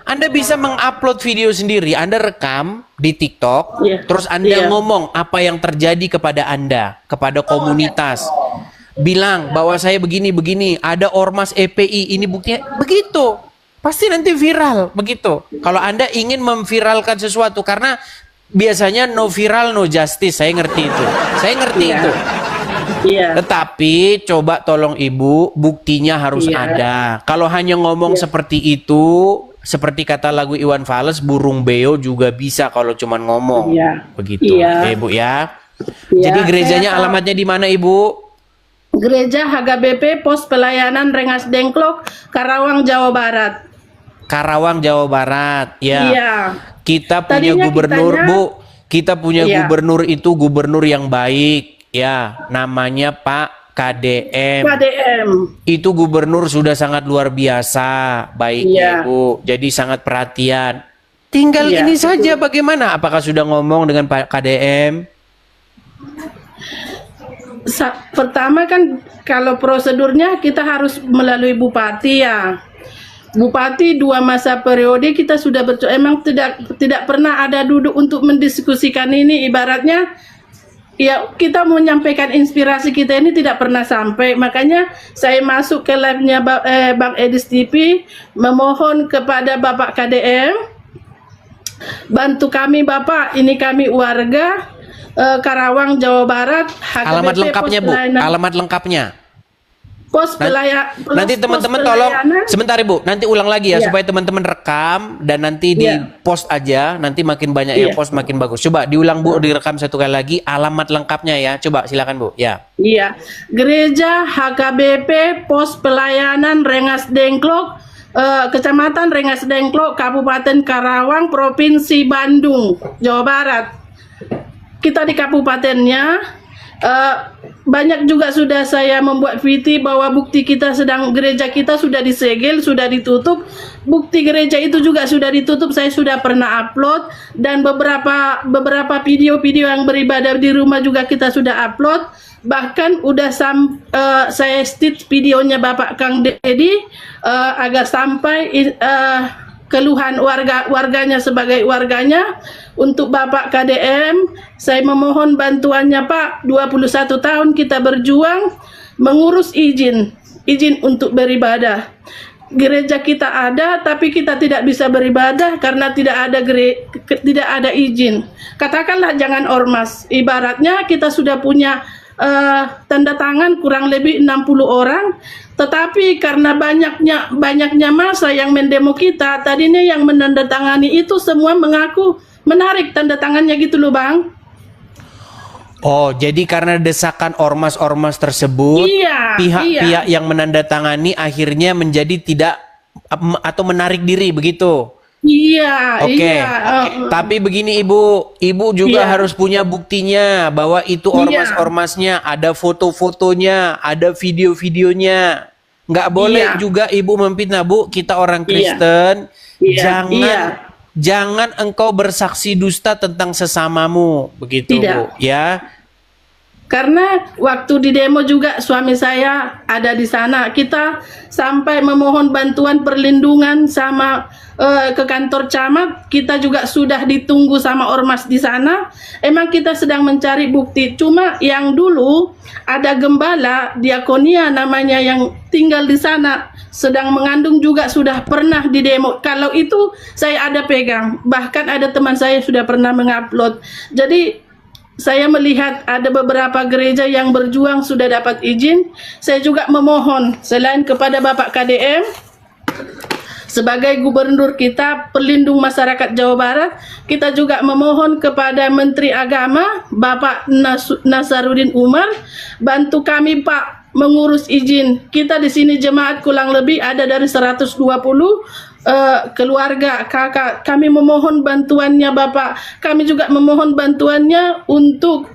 Anda bisa mengupload video sendiri, Anda rekam di TikTok, Iya. terus Anda Iya. ngomong apa yang terjadi kepada Anda, kepada komunitas. Bilang bahwa saya begini-begini, ada ormas EPI, ini buktinya, begitu. Pasti nanti viral, begitu. Kalau Anda ingin memviralkan sesuatu, karena biasanya no viral, no justice, saya ngerti itu. Saya ngerti itu. Iya. Tetapi coba tolong Ibu, buktinya harus Iya. ada. Kalau hanya ngomong seperti itu, seperti kata lagu Iwan Fals, burung beo juga bisa kalau cuman ngomong. Iya. Begitu. Iya. Oke, Ibu ya. Iya, Jadi gerejanya saya tahu. alamatnya di mana, Ibu? Gereja HGBP Pos Pelayanan Rengas Dengklok, Karawang, Jawa Barat. Karawang, Jawa Barat. Ya. Iya. Kita punya Tadinya gubernur, kitanya- Bu. Kita punya Iya. gubernur itu gubernur yang baik. Ya, namanya Pak KDM. KDM. Itu gubernur sudah sangat luar biasa baiknya, Iya. Bu. Jadi sangat perhatian. Tinggal Iya, ini betul. saja bagaimana? Apakah sudah ngomong dengan Pak KDM? Pertama kan kalau prosedurnya kita harus melalui bupati ya. Bupati 2 masa periode kita sudah emang tidak pernah ada duduk untuk mendiskusikan ini, ibaratnya ya kita mau menyampaikan inspirasi kita ini tidak pernah sampai. Makanya saya masuk ke live-nya Bang Edis TV memohon kepada Bapak KDM, bantu kami Bapak, ini kami warga Karawang, Jawa Barat. HGBP, Alamat lengkapnya, Pos Bu. Pelayanan- Alamat lengkapnya. Pos pelayan. Nanti teman-teman tolong sebentar, Ibu. Nanti ulang lagi ya Iya. supaya teman-teman rekam dan nanti di Iya. post aja. Nanti makin banyak yang Iya. post makin bagus. Coba diulang, Bu, direkam satu kali lagi alamat lengkapnya ya. Coba silakan, Bu. Ya. Iya, Gereja HKBP Pos Pelayanan Rengas Dengklok, Kecamatan Rengas Dengklok, Kabupaten Karawang, Provinsi Bandung, Jawa Barat. Kita di kabupatennya banyak juga sudah saya membuat VT bahwa bukti kita gereja kita sudah disegel, sudah ditutup. Bukti gereja itu juga sudah ditutup, saya sudah pernah upload, dan beberapa video-video yang beribadah di rumah juga kita sudah upload. Bahkan udah saya stitch videonya Bapak Kang Dedi agar sampai keluhan warganya sebagai warganya. Untuk Bapak KDM, saya memohon bantuannya Pak. 21 tahun kita berjuang mengurus izin untuk beribadah. Gereja kita ada, tapi kita tidak bisa beribadah karena tidak ada izin. Katakanlah jangan ormas. Ibaratnya kita sudah punya tanda tangan kurang lebih 60 orang, tetapi karena banyaknya masa yang mendemo kita, tadinya yang menandatangani itu semua mengaku menarik tanda tangannya gitu loh Bang. Oh, jadi karena desakan ormas-ormas tersebut, Iya, pihak-pihak iya. yang menandatangani akhirnya menjadi tidak atau menarik diri begitu. Iya, Oke. iya. Tapi begini Ibu juga Iya. harus punya buktinya bahwa itu Iya. ormas-ormasnya, ada foto-fotonya, ada video-videonya. Nggak boleh Iya. juga Ibu memfitnah, Bu. Kita orang Iya. Kristen, Iya, iya. jangan engkau bersaksi dusta tentang sesamamu, begitu, Tidak. Bu. Ya. Karena waktu di demo juga suami saya ada di sana. Kita sampai memohon bantuan perlindungan sama ke kantor camat. Kita juga sudah ditunggu sama ormas di sana. Emang kita sedang mencari bukti. Cuma yang dulu ada gembala diakonia namanya yang tinggal di sana, sedang mengandung juga sudah pernah di demo. Kalau itu saya ada pegang. Bahkan ada teman saya sudah pernah mengupload. Jadi saya melihat ada beberapa gereja yang berjuang sudah dapat izin. Saya juga memohon selain kepada Bapak KDM sebagai gubernur kita, pelindung masyarakat Jawa Barat, kita juga memohon kepada Menteri Agama Bapak Nasaruddin Umar, bantu kami Pak mengurus izin. Kita di sini jemaat kurang lebih ada dari 120 keluarga kakak. Kami memohon bantuannya Bapak. Kami juga memohon bantuannya untuk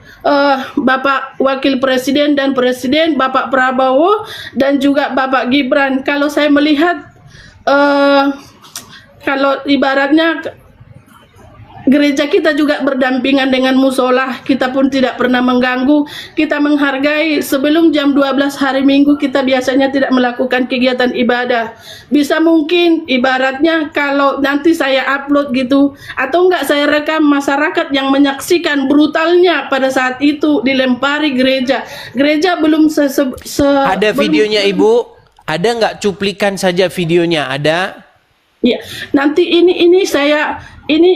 Bapak Wakil Presiden dan Presiden Bapak Prabowo dan juga Bapak Gibran. Kalau saya melihat kalau ibaratnya gereja kita juga berdampingan dengan musola, kita pun tidak pernah mengganggu, kita menghargai. Sebelum jam 12 hari Minggu kita biasanya tidak melakukan kegiatan ibadah. Bisa mungkin ibaratnya kalau nanti saya upload gitu, atau enggak saya rekam masyarakat yang menyaksikan brutalnya pada saat itu dilempari gereja. Gereja belum Ada videonya Ibu? Ada nggak cuplikan saja videonya? Ada? Ya, nanti ini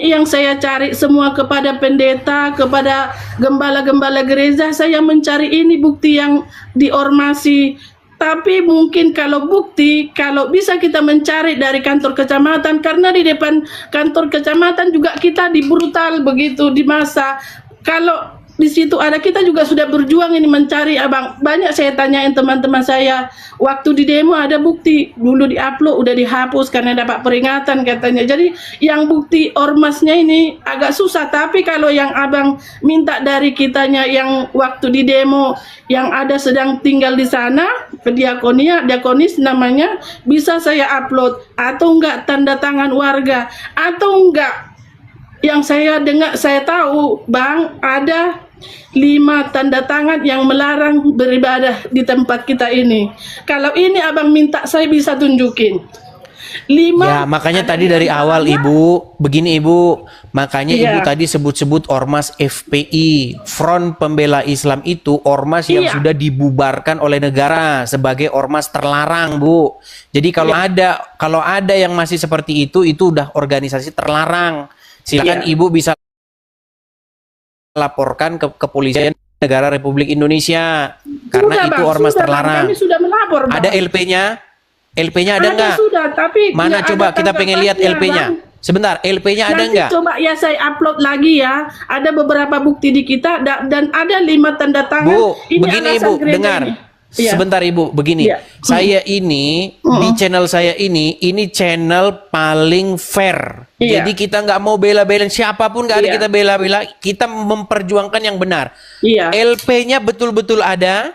yang saya cari semua kepada pendeta, kepada gembala-gembala gereja. Saya mencari ini bukti yang diormasi. Tapi mungkin kalau bukti, kalau bisa kita mencari dari kantor kecamatan, karena di depan kantor kecamatan juga kita dibrutal begitu di masa. Kalau di situ ada, kita juga sudah berjuang ini mencari abang. Banyak saya tanyain teman-teman saya, waktu di demo ada bukti, dulu diupload udah dihapus karena dapat peringatan katanya. Jadi yang bukti ormasnya ini agak susah. Tapi kalau yang abang minta dari kitanya yang waktu di demo yang ada sedang tinggal di sana, ke diakonis namanya, bisa saya upload. Atau enggak tanda tangan warga, atau enggak yang saya dengar, saya tahu Bang, ada 5 tanda tangan yang melarang beribadah di tempat kita ini. Kalau ini abang minta, saya bisa tunjukin 5. Ya, makanya tadi dari awal Ibu, begini Ibu, makanya Ibu tadi sebut-sebut ormas FPI, Front Pembela Islam itu ormas yang sudah dibubarkan oleh negara sebagai ormas terlarang, Bu. Jadi kalau ada yang masih seperti itu udah organisasi terlarang. Silakan Ibu bisa laporkan ke kepolisian negara Republik Indonesia karena itu ormas terlarang. Kami sudah melapor, Bang. Ada LP-nya? LP-nya ada nggak? Sudah, tapi mana coba kita pengen lihat LP-nya. Sebentar, LP-nya ada nggak? Coba ya saya upload lagi ya. Ada beberapa bukti di kita dan ada 5 tanda tangan. Bu, Ini begini alasan Ibu, gereja dengar. ini. Iya. Sebentar Ibu, begini. Iya. Saya ini di channel saya ini channel paling fair. Iya. Jadi kita nggak mau bela-belain siapapun, nggak ada Iya. kita bela-bela. Kita memperjuangkan yang benar. Iya. LP-nya betul-betul ada.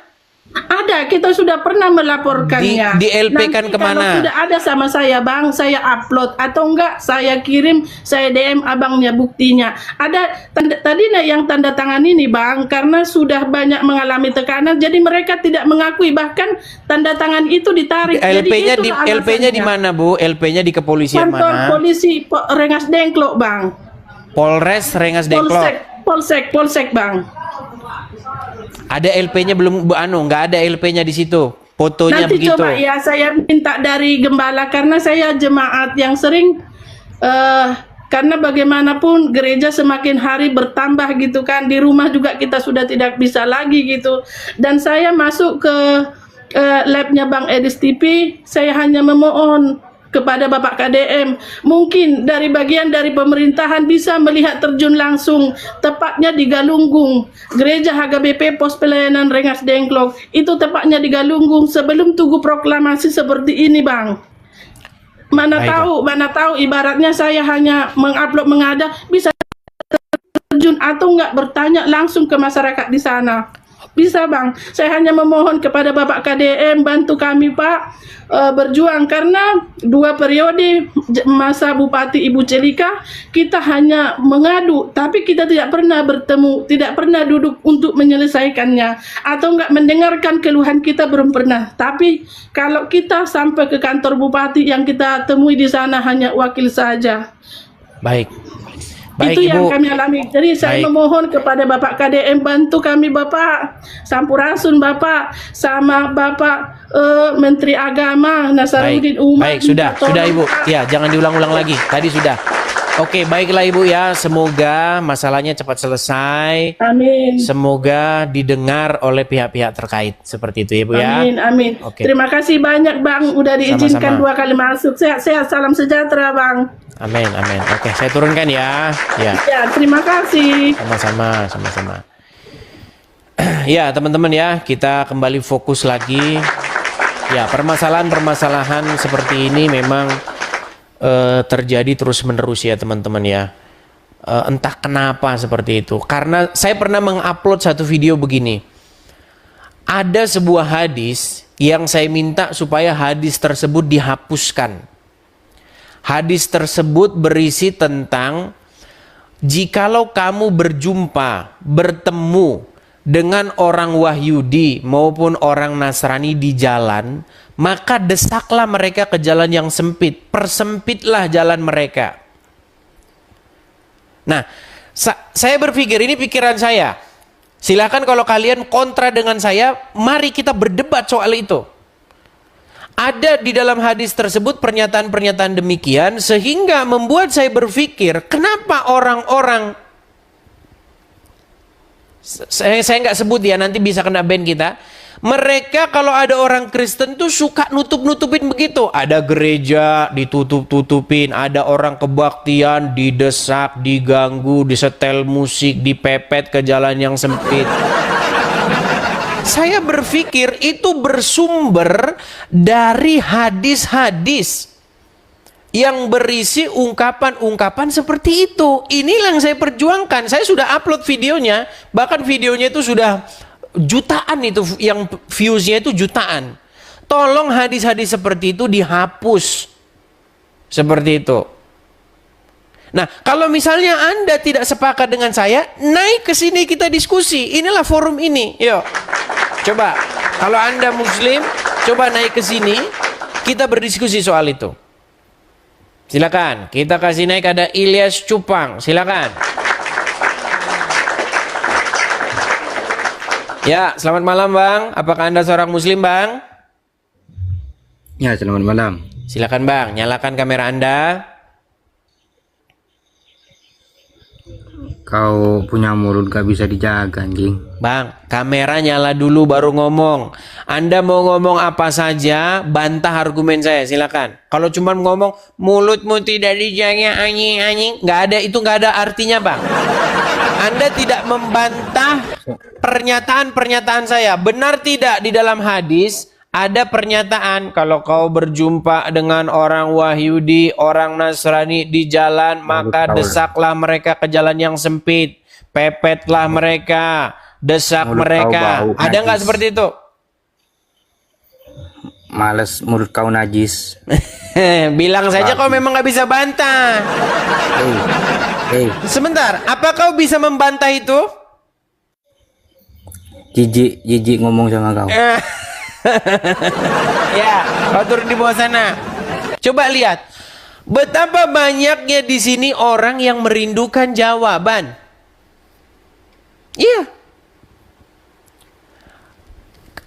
Ada, kita sudah pernah melaporkannya. Di LP-kan Nanti kemana? Kalau sudah ada sama saya Bang, saya upload. Atau enggak, saya kirim, saya DM abangnya buktinya. Ada tadi yang tanda tangan ini Bang, karena sudah banyak mengalami tekanan, jadi mereka tidak mengakui. Bahkan tanda tangan itu ditarik. LP-nya di mana Bu? LP-nya di kepolisian Kantor mana? polisi Rengas Dengklok Bang. Polres Rengas Dengklok. Polsek Bang. Ada LP-nya belum nggak ada LP-nya di situ. Fotonya Nanti begitu. coba ya saya minta dari gembala karena saya jemaat yang sering karena bagaimanapun gereja semakin hari bertambah gitu kan, di rumah juga kita sudah tidak bisa lagi gitu. Dan saya masuk ke labnya Bang Edis TV, saya hanya memohon kepada Bapak KDM, mungkin dari bagian dari pemerintahan bisa melihat terjun langsung, tepatnya di Galunggung, Gereja HKBP Pos Pelayanan Rengas Dengklok, itu tepatnya di Galunggung sebelum Tugu Proklamasi seperti ini Bang. Baiklah. mana tahu ibaratnya saya hanya mengupload mengada bisa terjun atau enggak bertanya langsung ke masyarakat di sana. Bisa Bang, saya hanya memohon kepada Bapak KDM bantu kami Pak berjuang karena 2 periode masa Bupati Ibu Celika kita hanya mengadu tapi kita tidak pernah bertemu, tidak pernah duduk untuk menyelesaikannya atau enggak mendengarkan keluhan kita belum pernah. Tapi kalau kita sampai ke kantor Bupati yang kita temui di sana hanya wakil saja. Baik. Itu Baik, yang Ibu. kami alami. Jadi saya Baik. memohon kepada Bapak KDM bantu kami Bapak Sampurasun Bapak sama Bapak Menteri Agama Nasaruddin Baik, Umar. baik, sudah Tolong, Ibu. Pak. Ya, jangan diulang-ulang lagi. Tadi sudah. Oke, baiklah Ibu ya. Semoga masalahnya cepat selesai. Amin. Semoga didengar oleh pihak-pihak terkait. Seperti itu Ibu ya. Amin, amin. Oke. Terima kasih banyak Bang, udah diizinkan Sama-sama. 2 kali masuk. Sehat-sehat, salam sejahtera Bang. Amin, amin. Oke, saya turunkan ya. Ya, Ya, terima kasih. sama-sama, sama-sama. Ya, teman-teman ya, kita kembali fokus lagi. Ya, permasalahan-permasalahan seperti ini memang terjadi terus-menerus ya, teman-teman ya. Entah kenapa seperti itu. Karena saya pernah mengupload satu video begini. Ada sebuah hadis yang saya minta supaya hadis tersebut dihapuskan. Hadis tersebut berisi tentang jikalau kamu berjumpa, bertemu dengan orang Wahyudi maupun orang Nasrani di jalan, maka desaklah mereka ke jalan yang sempit, persempitlah jalan mereka. Nah, saya berpikir, ini pikiran saya. Silakan kalau kalian kontra dengan saya, mari kita berdebat soal itu. Ada di dalam hadis tersebut pernyataan-pernyataan demikian sehingga membuat saya berpikir kenapa orang-orang, saya nggak sebut ya, nanti bisa kena ban kita. Mereka kalau ada orang Kristen tuh suka nutup-nutupin begitu. Ada gereja ditutup-tutupin, ada orang kebaktian didesak, diganggu, disetel musik, dipepet ke jalan yang sempit. Saya berpikir itu bersumber dari hadis-hadis yang berisi ungkapan-ungkapan seperti itu. Inilah yang saya perjuangkan. Saya sudah upload videonya, bahkan videonya itu sudah jutaan, itu yang viewsnya itu jutaan. Tolong hadis-hadis seperti itu dihapus. Seperti itu. Nah, kalau misalnya Anda tidak sepakat dengan saya, naik ke sini kita diskusi. Inilah forum ini. Yuk. Coba, kalau Anda Muslim, coba naik ke sini, kita berdiskusi soal itu. Silakan, kita kasih naik, ada Ilyas Cupang, silakan. Ya, selamat malam Bang. Apakah Anda seorang Muslim Bang? Ya, selamat malam. Silakan Bang, nyalakan kamera Anda. Kau punya mulut gak bisa dijaga, anjing. Bang, kamera nyala dulu baru ngomong. Anda mau ngomong apa saja, bantah argumen saya, silakan. Kalau cuma ngomong mulutmu tidak dijaga anjing-anjing, nggak ada, itu nggak ada artinya, Bang. Anda tidak membantah pernyataan-pernyataan saya. Benar tidak di dalam hadis ada pernyataan kalau kau berjumpa dengan orang Wahyudi, orang Nasrani di jalan, maka desaklah mereka ke jalan yang sempit, pepetlah mereka, desak Mulut mereka. kau bau, Ada nggak najis. seperti itu? Males, mulut kau najis. Bilang saja kau memang nggak bisa bantah. Hei, Sebentar, apa kau bisa membantah itu? jijik ngomong sama kau. Ya, kau turun di bawah sana. Coba lihat, betapa banyaknya di sini orang yang merindukan jawaban. Iya.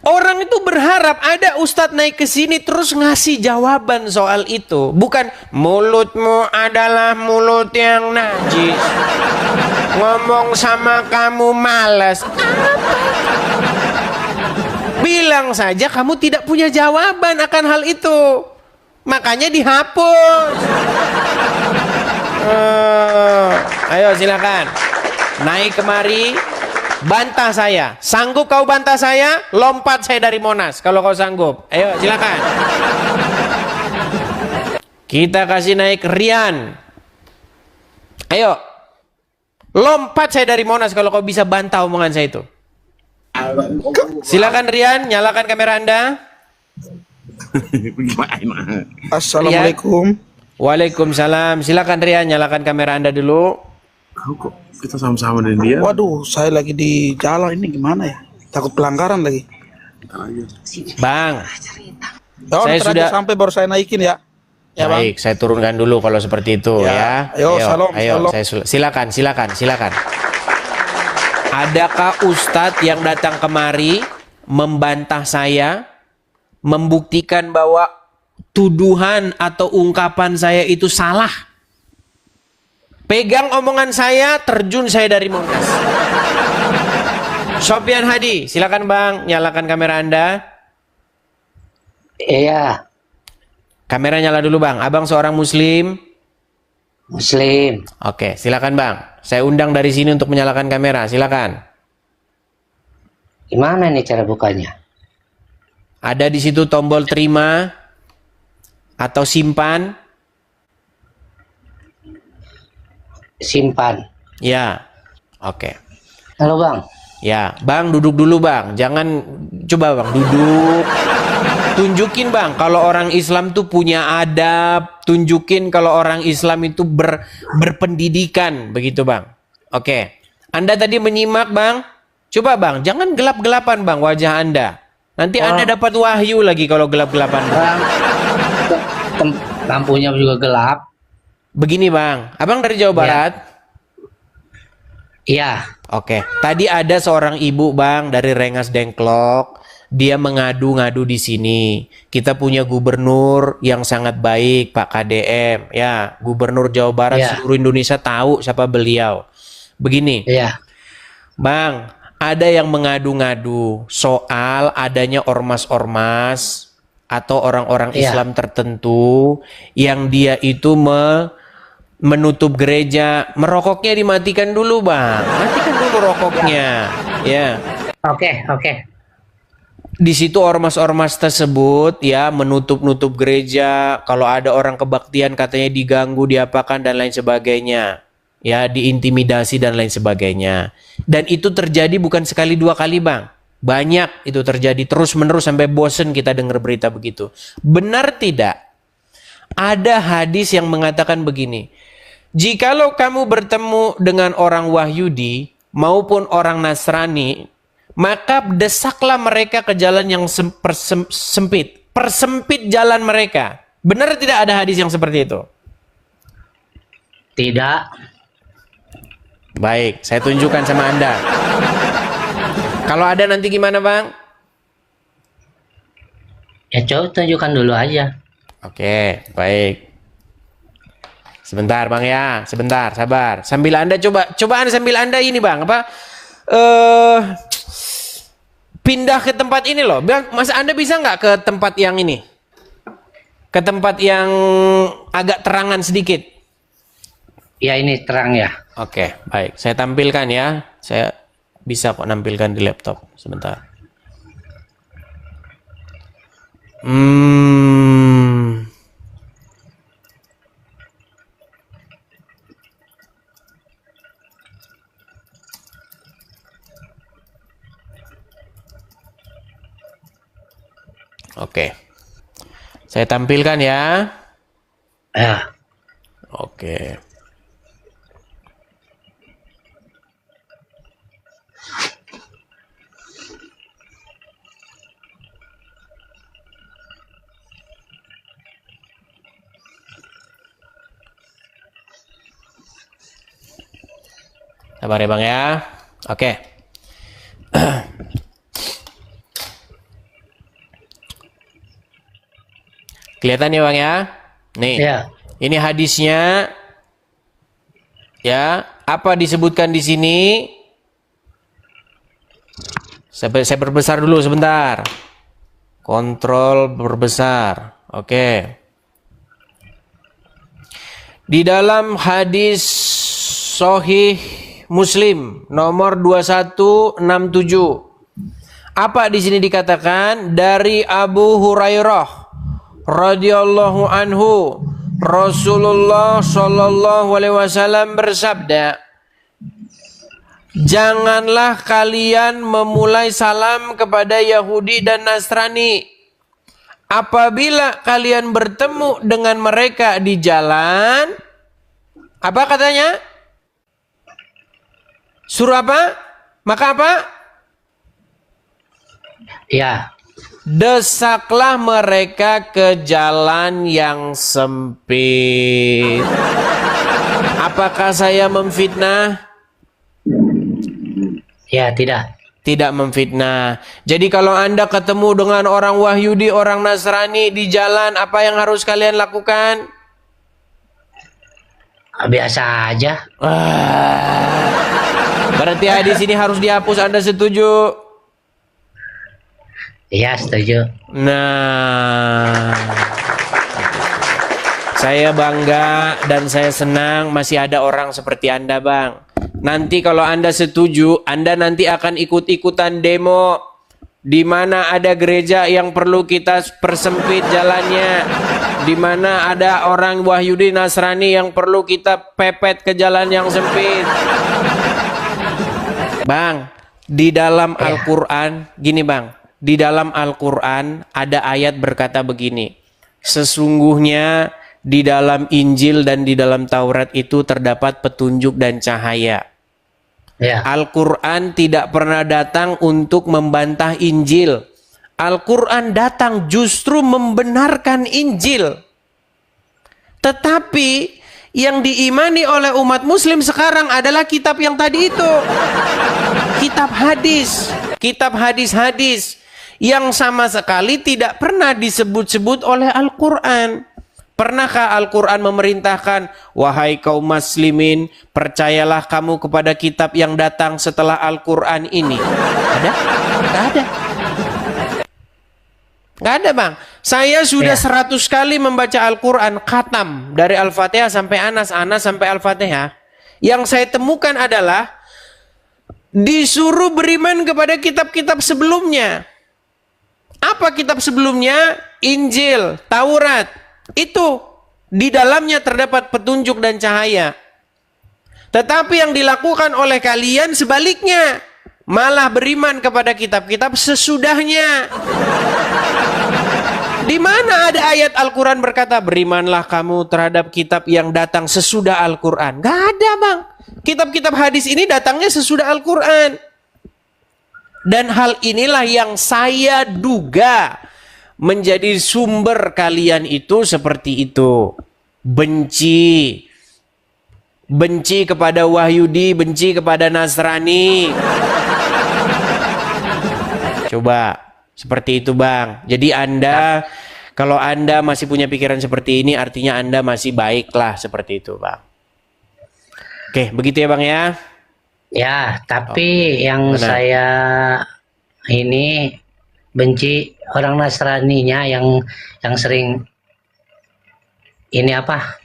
Orang itu berharap ada ustadz naik ke sini terus ngasih jawaban soal itu. Bukan mulutmu adalah mulut yang najis. Ngomong sama kamu malas. Bilang saja kamu tidak punya jawaban akan hal itu. Makanya dihapus. Ayo silakan. Naik kemari. Bantah saya. Sanggup kau bantah saya? Lompat saya dari Monas kalau kau sanggup. Ayo silakan. Kita kasih naik Rian. Ayo. Lompat saya dari Monas kalau kau bisa bantah omongan saya itu. Silakan Rian, nyalakan kamera Anda. Assalamualaikum. Waalaikumsalam. Silakan Rian, nyalakan kamera Anda dulu. Kok kita sama-sama dengan dia? Waduh, saya lagi di jalan ini gimana ya? Takut pelanggaran lagi. Bang. Oh, Saya sudah sampai baru saya naikin ya. Ya, baik, saya turunkan dulu kalau seperti itu ya. Ayo, salam, ayo, salam. silakan. Adakah Ustadz yang datang kemari membantah saya, membuktikan bahwa tuduhan atau ungkapan saya itu salah? Pegang omongan saya, terjun saya dari Monas. Sofyan Hadi, silakan Bang, nyalakan kamera Anda. Iya, Kamera nyala dulu Bang. Abang seorang Muslim. Muslim. Oke, silakan Bang. Saya undang dari sini untuk menyalakan kamera. Silakan. Gimana nih cara bukanya? Ada di situ tombol terima atau simpan. Simpan. Ya. Oke. Halo Bang. Ya, Bang duduk dulu Bang. Jangan coba Bang duduk. Tunjukin Bang kalau orang Islam tuh punya adab, tunjukin kalau orang Islam itu berpendidikan, begitu Bang. Oke. Anda tadi menyimak Bang. Coba Bang, jangan gelap-gelapan Bang wajah Anda. Nanti Anda dapat wahyu lagi kalau gelap-gelapan Bang. Lampunya juga gelap. Begini Bang, Abang dari Jawa Barat? Iya. Oke. Tadi ada seorang ibu Bang dari Rengas Dengklok. Dia mengadu-ngadu di sini. Kita punya gubernur yang sangat baik, Pak KDM. Ya, gubernur Jawa Barat seluruh Indonesia tahu siapa beliau. Begini. Iya. Bang, ada yang mengadu-ngadu soal adanya ormas-ormas atau orang-orang Islam tertentu yang dia itu menutup gereja. Merokoknya dimatikan dulu Bang. Matikan dulu rokoknya. Ya. Oke. Di situ ormas-ormas tersebut ya menutup-nutup gereja, kalau ada orang kebaktian katanya diganggu, diapakan dan lain sebagainya. Ya, diintimidasi dan lain sebagainya. Dan itu terjadi bukan sekali dua kali Bang. Banyak itu terjadi terus-menerus sampai bosen kita dengar berita begitu. Benar tidak? Ada hadis yang mengatakan begini. Jikalau kamu bertemu dengan orang Wahyudi maupun orang Nasrani, maka desaklah mereka ke jalan yang sempit. Persempit jalan mereka. Benar tidak ada hadis yang seperti itu? Tidak. Baik, saya tunjukkan sama Anda. Kalau ada nanti gimana Bang? Ya coba tunjukkan dulu aja. Oke, baik. Sebentar Bang ya, sebentar, sabar. Sambil Anda coba sambil Anda ini Bang, pindah ke tempat ini loh. Mas Anda bisa nggak ke tempat yang ini? Ke tempat yang agak terangan sedikit. Ya ini terang ya. Oke, baik. Saya tampilkan ya. Saya bisa kok nampilkan di laptop. Sebentar. Oke. Saya tampilkan ya. Ya. Oke. Sabar ya Bang ya. Oke. Kelihatan ya Bang ya? Nih. Ya. Ini hadisnya. Ya, apa disebutkan di sini? Saya perbesar dulu sebentar. Kontrol perbesar. Oke. Di dalam hadis Sahih Muslim nomor 2167. Apa di sini dikatakan? Dari Abu Hurairah radhiyallahu anhu, Rasulullah Shallallahu Alaihi Wasallam bersabda, janganlah kalian memulai salam kepada Yahudi dan Nasrani. Apabila kalian bertemu dengan mereka di jalan, apa katanya? Suruh apa? Maka apa? Ya. Desaklah mereka ke jalan yang sempit. Apakah saya memfitnah? Ya, tidak. Tidak memfitnah. Jadi kalau Anda ketemu dengan orang Wahyudi, orang Nasrani di jalan, apa yang harus kalian lakukan? Biasa aja. Berarti hadis ini harus dihapus. Anda setuju? Iya, setuju. Nah, saya bangga dan saya senang masih ada orang seperti Anda, Bang. Nanti kalau Anda setuju, Anda nanti akan ikut-ikutan demo di mana ada gereja yang perlu kita persempit jalannya, di mana ada orang Wahyudi Nasrani yang perlu kita pepet ke jalan yang sempit. Bang, di dalam Al-Quran, gini Bang, di dalam Al-Quran ada ayat berkata begini, sesungguhnya di dalam Injil dan di dalam Taurat itu terdapat petunjuk dan cahaya. Ya. Al-Quran tidak pernah datang untuk membantah Injil. Al-Quran datang justru membenarkan Injil. Tetapi yang diimani oleh umat muslim sekarang adalah kitab yang tadi itu. Kitab hadis. Kitab hadis-hadis yang sama sekali tidak pernah disebut-sebut oleh Al-Quran. Pernahkah Al-Quran memerintahkan, wahai kaum muslimin, percayalah kamu kepada kitab yang datang setelah Al-Quran ini? Ada? Nggak ada. Nggak ada, Bang. Saya sudah 100 kali membaca Al-Quran, khatam. Dari Al-Fatihah sampai Anas, Anas sampai Al-Fatihah. Yang saya temukan adalah, disuruh beriman kepada kitab-kitab sebelumnya. Apa kitab sebelumnya? Injil, Taurat. Itu di dalamnya terdapat petunjuk dan cahaya. Tetapi yang dilakukan oleh kalian sebaliknya, malah beriman kepada kitab-kitab sesudahnya. Di mana ada ayat Al-Quran berkata berimanlah kamu terhadap kitab yang datang sesudah Al-Quran? Gak ada, Bang. Kitab-kitab hadis ini datangnya sesudah Al-Quran. Dan hal inilah yang saya duga menjadi sumber kalian itu seperti itu. Benci. Benci kepada Wahyudi, benci kepada Nasrani. Coba, seperti itu Bang. Jadi Anda, kalau Anda masih punya pikiran seperti ini, artinya Anda masih baiklah seperti itu Bang. Oke, begitu ya Bang ya? Ya, tapi yang saya ini benci orang Nasraninya yang sering ini apa?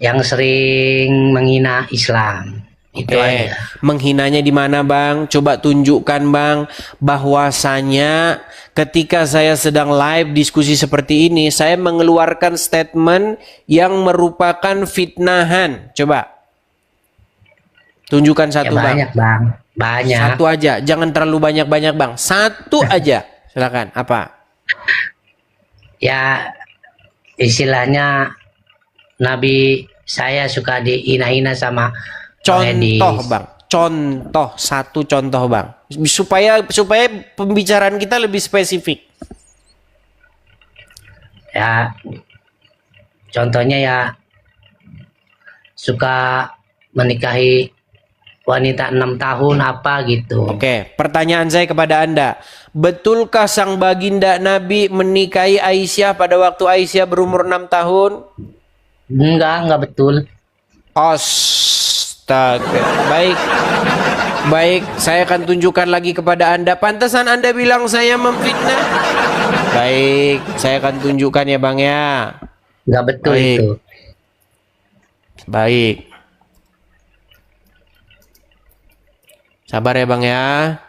Yang sering menghina Islam. Itu aja. Menghinanya di mana Bang? Coba tunjukkan Bang bahwasanya ketika saya sedang live diskusi seperti ini, saya mengeluarkan statement yang merupakan fitnahan. Coba tunjukkan satu ya, banyak, Bang. Banyak. Satu aja, jangan terlalu banyak-banyak Bang. Satu aja. Silakan, apa? Ya, istilahnya Nabi saya suka dihina-hina sama contoh Bang. Contoh, satu contoh Bang. Supaya pembicaraan kita lebih spesifik. Ya, contohnya ya suka menikahi wanita 6 tahun apa gitu. Oke, pertanyaan saya kepada Anda. Betulkah sang baginda Nabi menikahi Aisyah pada waktu Aisyah berumur 6 tahun? Enggak betul. Astaga. Baik, saya akan tunjukkan lagi kepada Anda. Pantesan Anda bilang saya memfitnah. Baik, saya akan tunjukkan ya Bang ya. Enggak betul itu. Baik. Sabar ya Bang ya.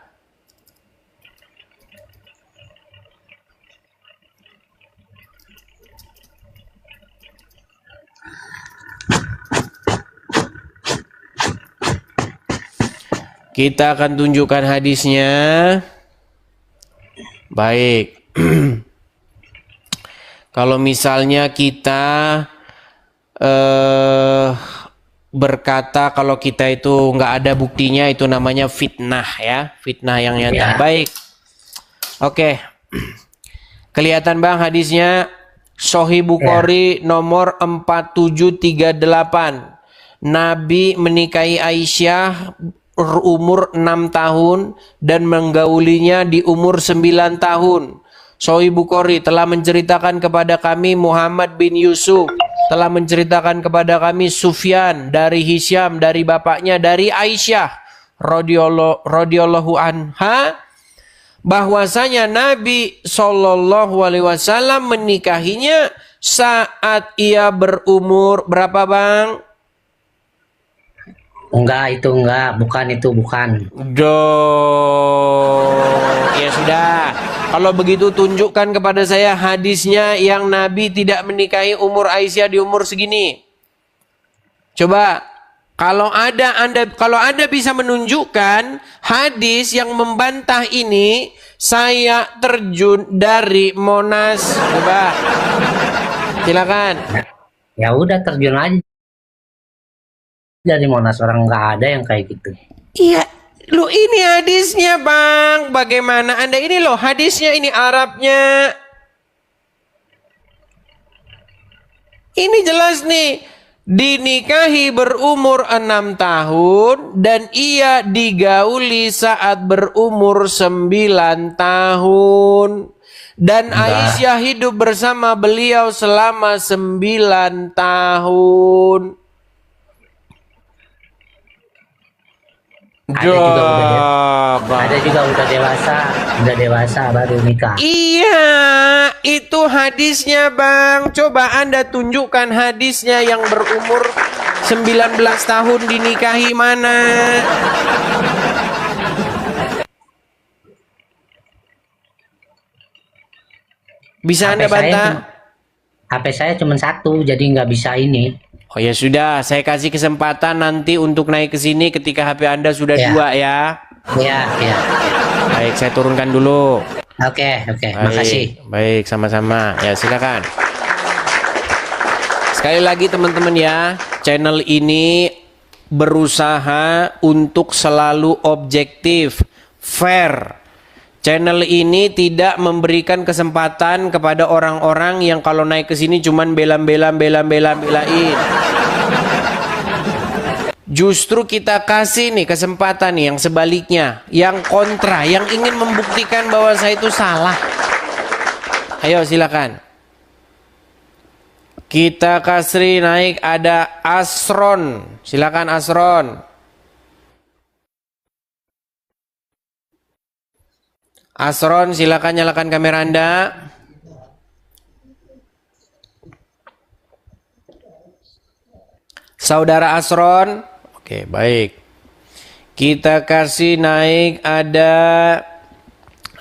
Kita akan tunjukkan hadisnya. Baik. Kalau misalnya kita berkata kalau kita itu nggak ada buktinya, itu namanya fitnah ya. Fitnah yang nyata. Baik. Oke. Kelihatan Bang hadisnya? Sahih Bukhari nomor 4738. Nabi menikahi Aisyah umur 6 tahun dan menggaulinya di umur 9 tahun. Sahih Bukhari telah menceritakan kepada kami Muhammad bin Yusuf, telah menceritakan kepada kami Sufyan dari Hisyam dari bapaknya dari Aisyah radhiyallahu anha, bahwasanya Nabi SAW menikahinya saat ia berumur berapa Bang? Bukan. Ya sudah. Kalau begitu tunjukkan kepada saya hadisnya yang Nabi tidak menikahi umur Aisyah di umur segini. Coba. Kalau Anda bisa menunjukkan hadis yang membantah ini, saya terjun dari Monas. Coba. Silakan. Ya udah, terjun aja dari Monas, orang nggak ada yang kayak gitu. Iya, lu ini hadisnya Bang. Bagaimana Anda ini loh hadisnya, ini Arabnya. Ini jelas nih. Dinikahi berumur 6 tahun dan ia digauli saat berumur 9 tahun. Dan Aisyah hidup bersama beliau selama 9 tahun. Ada juga udah dewasa baru nikah. Iya, itu hadisnya Bang. Coba Anda tunjukkan hadisnya yang berumur 19 tahun dinikahi mana? Bisa Anda bantah? HP saya cuma satu, jadi nggak bisa ini. Oh ya sudah, saya kasih kesempatan nanti untuk naik ke sini ketika HP Anda sudah 2 ya. Iya. Baik, saya turunkan dulu. Oke, makasih. Baik, sama-sama. Ya, silakan. Sekali lagi teman-teman ya, channel ini berusaha untuk selalu objektif, fair. Channel ini tidak memberikan kesempatan kepada orang-orang yang kalau naik ke sini cuman belain. Justru kita kasih nih kesempatan nih yang sebaliknya, yang kontra, yang ingin membuktikan bahwa saya itu salah. Ayo silakan. Kita kasih naik, ada Asron. Silakan Asron. Asron, silakan nyalakan kamera Anda. Saudara Asron. Oke, baik. Kita kasih naik, ada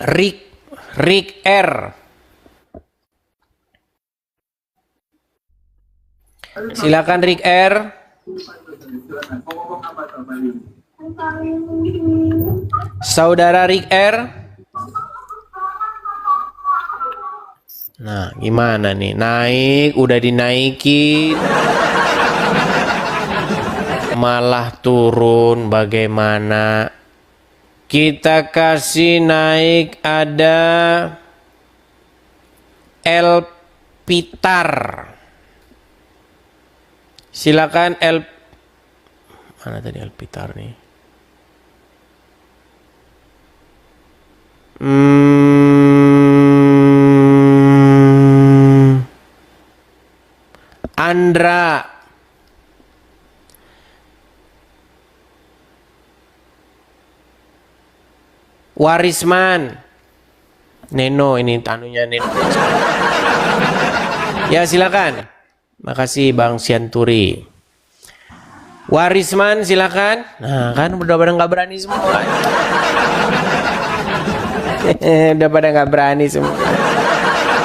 Rick R. Silakan Rick R. Saudara Rick R. Nah, gimana nih? Naik, udah dinaikin. Malah turun, bagaimana? Kita kasih naik, ada El Pitar. Silakan mana tadi El Pitar nih? Andra. Warisman. Neno, ini tanunya Neno. Ya silakan. Makasih Bang Sianturi. Warisman silakan. Nah kan udah pada nggak berani semua. Udah pada nggak berani semua.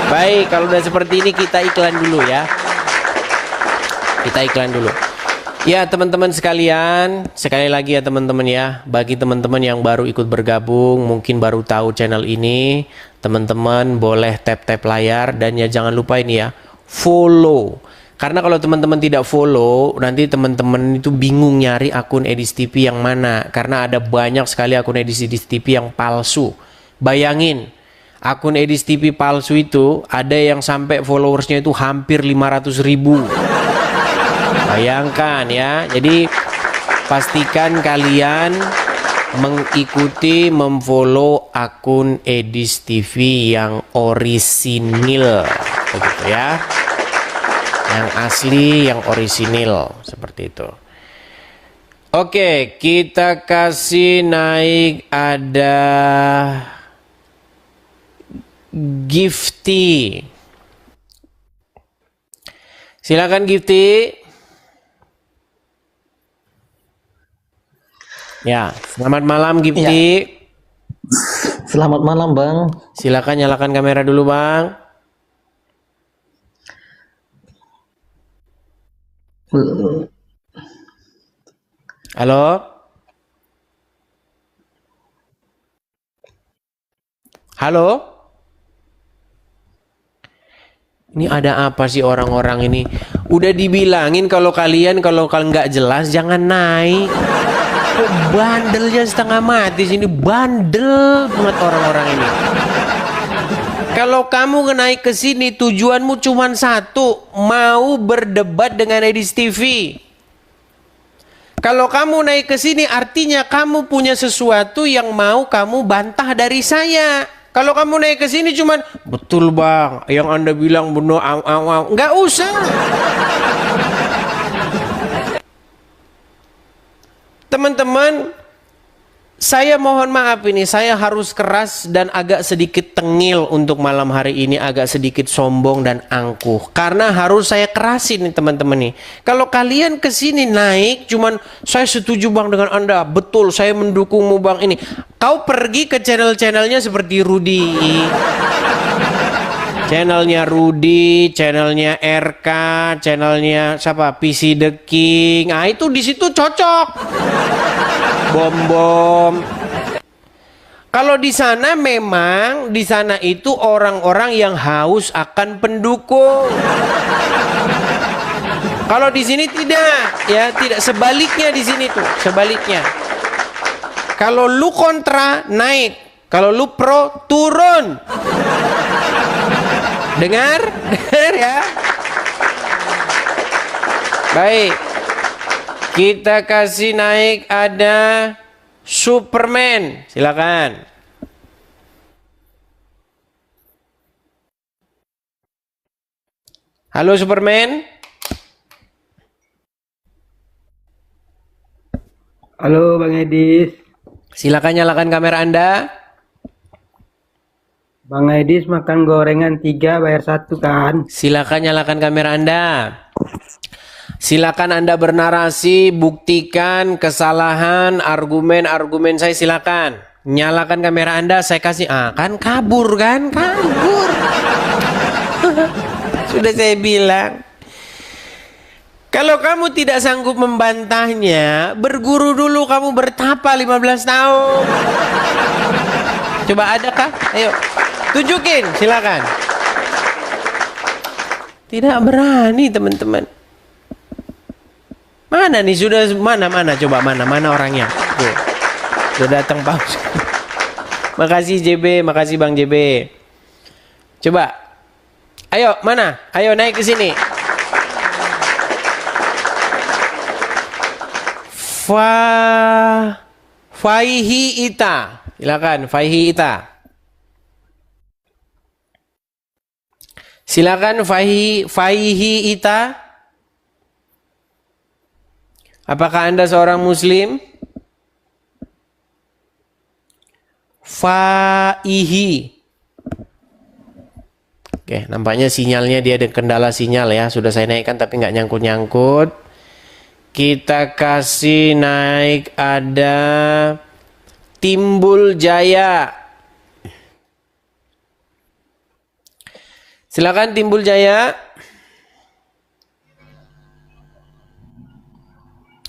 Baik, kalau udah seperti ini kita iklan dulu ya. Kita iklan dulu. Ya teman-teman sekalian, sekali lagi ya teman-teman ya, bagi teman-teman yang baru ikut bergabung, mungkin baru tahu channel ini, teman-teman boleh tap-tap layar dan ya jangan lupa ini ya, follow. Karena kalau teman-teman tidak follow, nanti teman-teman itu bingung nyari akun Edis TV yang mana. Karena ada banyak sekali akun Edis TV yang palsu. Bayangin, akun Edis TV palsu itu ada yang sampai followersnya itu hampir 500.000. Bayangkan ya, jadi pastikan kalian mengikuti, memfollow akun Edis TV yang orisinil, begitu ya, yang asli, yang orisinil, seperti itu. Oke, kita kasih naik ada Gifty. Silakan Gifty. Ya, selamat malam Gifty. Selamat malam Bang. Silakan nyalakan kamera dulu Bang. Halo. Halo. Ini ada apa sih orang-orang ini? Udah dibilangin kalau kalian nggak jelas jangan naik. Kok bandelnya setengah mati sini, bandel banget orang-orang ini. Kalau kamu naik ke sini tujuanmu cuma satu, mau berdebat dengan Edis TV. Kalau kamu naik ke sini artinya kamu punya sesuatu yang mau kamu bantah dari saya. Kalau kamu naik ke sini cuman betul Bang, yang Anda bilang benar, nggak usah. Teman-teman, saya mohon maaf ini, saya harus keras dan agak sedikit tengil untuk malam hari ini, agak sedikit sombong dan angkuh. Karena harus saya kerasin nih teman-teman nih. Kalau kalian kesini naik, cuman saya setuju Bang dengan Anda, betul saya mendukungmu Bang ini. Kau pergi ke channel-channelnya seperti Rudy. Channelnya Rudy, channelnya RK, channelnya siapa? PC The King. Nah, itu di situ cocok. Bom. Kalau di sana memang di sana itu orang-orang yang haus akan pendukung. Kalau di sini tidak, ya tidak, sebaliknya di sini tuh, sebaliknya. Kalau lu kontra naik, kalau lu pro turun. Dengar ya. Baik. Kita kasih naik ada Superman. Silakan. Halo Superman. Halo Bang Edis. Silakan nyalakan kamera Anda. Bang Edis makan gorengan 3 bayar 1 kan? Silakan nyalakan kamera Anda. Silakan Anda bernarasi, buktikan kesalahan argumen-argumen saya, silakan. Nyalakan kamera Anda, saya kasih. Kan kabur kan? Kabur. Sudah saya bilang. Kalau kamu tidak sanggup membantahnya, berguru dulu, kamu bertapa 15 tahun. Coba adakah? Ayo. Tunjukin, silakan. Tidak berani teman-teman. Mana nih sudah mana coba mana orangnya? Tuh. Sudah datang Pak. Makasih JB, makasih Bang JB. Coba. Ayo, mana? Ayo naik ke sini. Faihi Ita. Silakan Faihi Ita. Silakan Faihi Ita. Apakah Anda seorang muslim? Faihi. Oke, nampaknya sinyalnya dia ada kendala sinyal ya. Sudah saya naikkan tapi nggak nyangkut-nyangkut. Kita kasih naik ada Timbul Jaya. Silakan Timbul Jaya.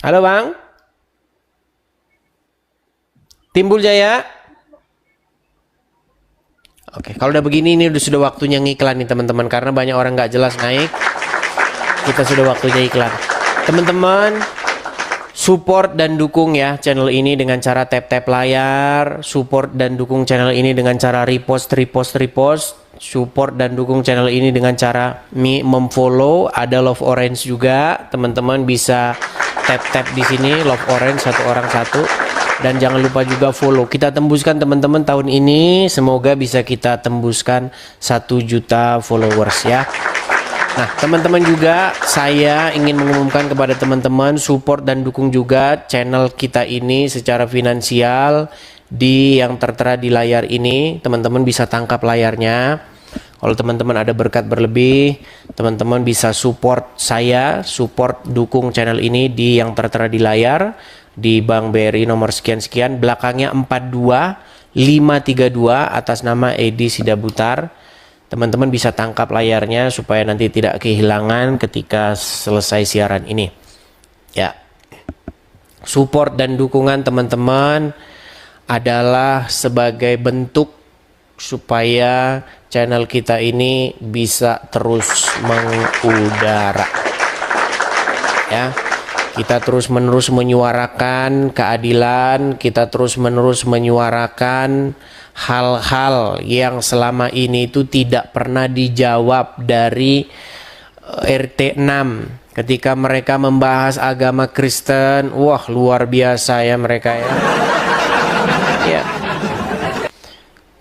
Halo Bang. Timbul Jaya. Oke, kalau udah begini ini sudah waktunya ngiklan nih teman-teman, karena banyak orang nggak jelas naik. Kita sudah waktunya iklan. Teman-teman, support dan dukung ya channel ini dengan cara tap-tap layar, support dan dukung channel ini dengan cara repost. Support dan dukung channel ini dengan cara memfollow, ada love orange juga. Teman-teman bisa tap-tap di sini love orange satu orang satu. Dan jangan lupa juga follow. Kita tembuskan teman-teman tahun ini, semoga bisa kita tembuskan 1 juta followers ya. Nah, teman-teman juga saya ingin mengumumkan kepada teman-teman support dan dukung juga channel kita ini secara finansial di yang tertera di layar ini. Teman-teman bisa tangkap layarnya. Kalau teman-teman ada berkat berlebih, teman-teman bisa support saya, support dukung channel ini di yang tertera di layar, di Bank BRI nomor sekian-sekian, belakangnya 42532 atas nama Edi Sidabutar. Teman-teman bisa tangkap layarnya supaya nanti tidak kehilangan ketika selesai siaran ini. Ya. Support dan dukungan teman-teman adalah sebagai bentuk supaya channel kita ini bisa terus mengudara. Ya. Kita terus-menerus menyuarakan keadilan, kita terus-menerus menyuarakan hal-hal yang selama ini itu tidak pernah dijawab dari RT 6. Ketika mereka membahas agama Kristen, wah luar biasa ya mereka ya. Ya.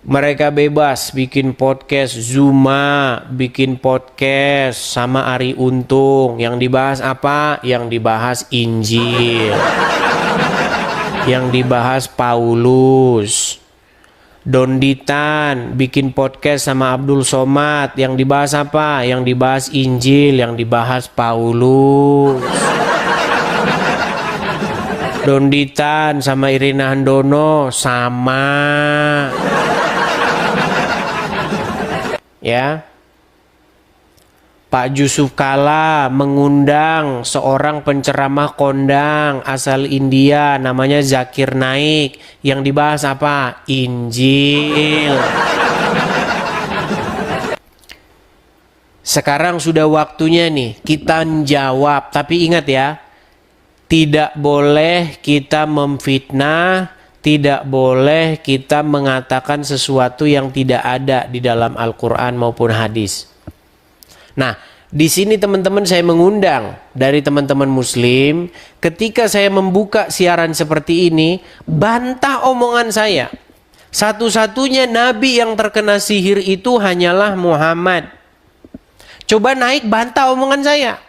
Mereka bebas bikin podcast Zuma, bikin podcast sama Ari Untung. Yang dibahas apa? Yang dibahas Injil. Yang dibahas Paulus. Donditan bikin podcast sama Abdul Somad. Yang dibahas apa? Yang dibahas Injil, yang dibahas Paulus. Donditan sama Irina Handono sama. Ya, Pak Yusuf Kala mengundang seorang penceramah kondang asal India namanya Zakir Naik. Yang dibahas apa? Injil. Sekarang sudah waktunya nih kita jawab. Tapi ingat ya, tidak boleh kita memfitnah, tidak boleh kita mengatakan sesuatu yang tidak ada di dalam Al-Quran maupun hadis. Nah, di sini teman-teman saya mengundang dari teman-teman Muslim, ketika saya membuka siaran seperti ini, bantah omongan saya. Satu-satunya nabi yang terkena sihir itu hanyalah Muhammad. Coba naik bantah omongan saya.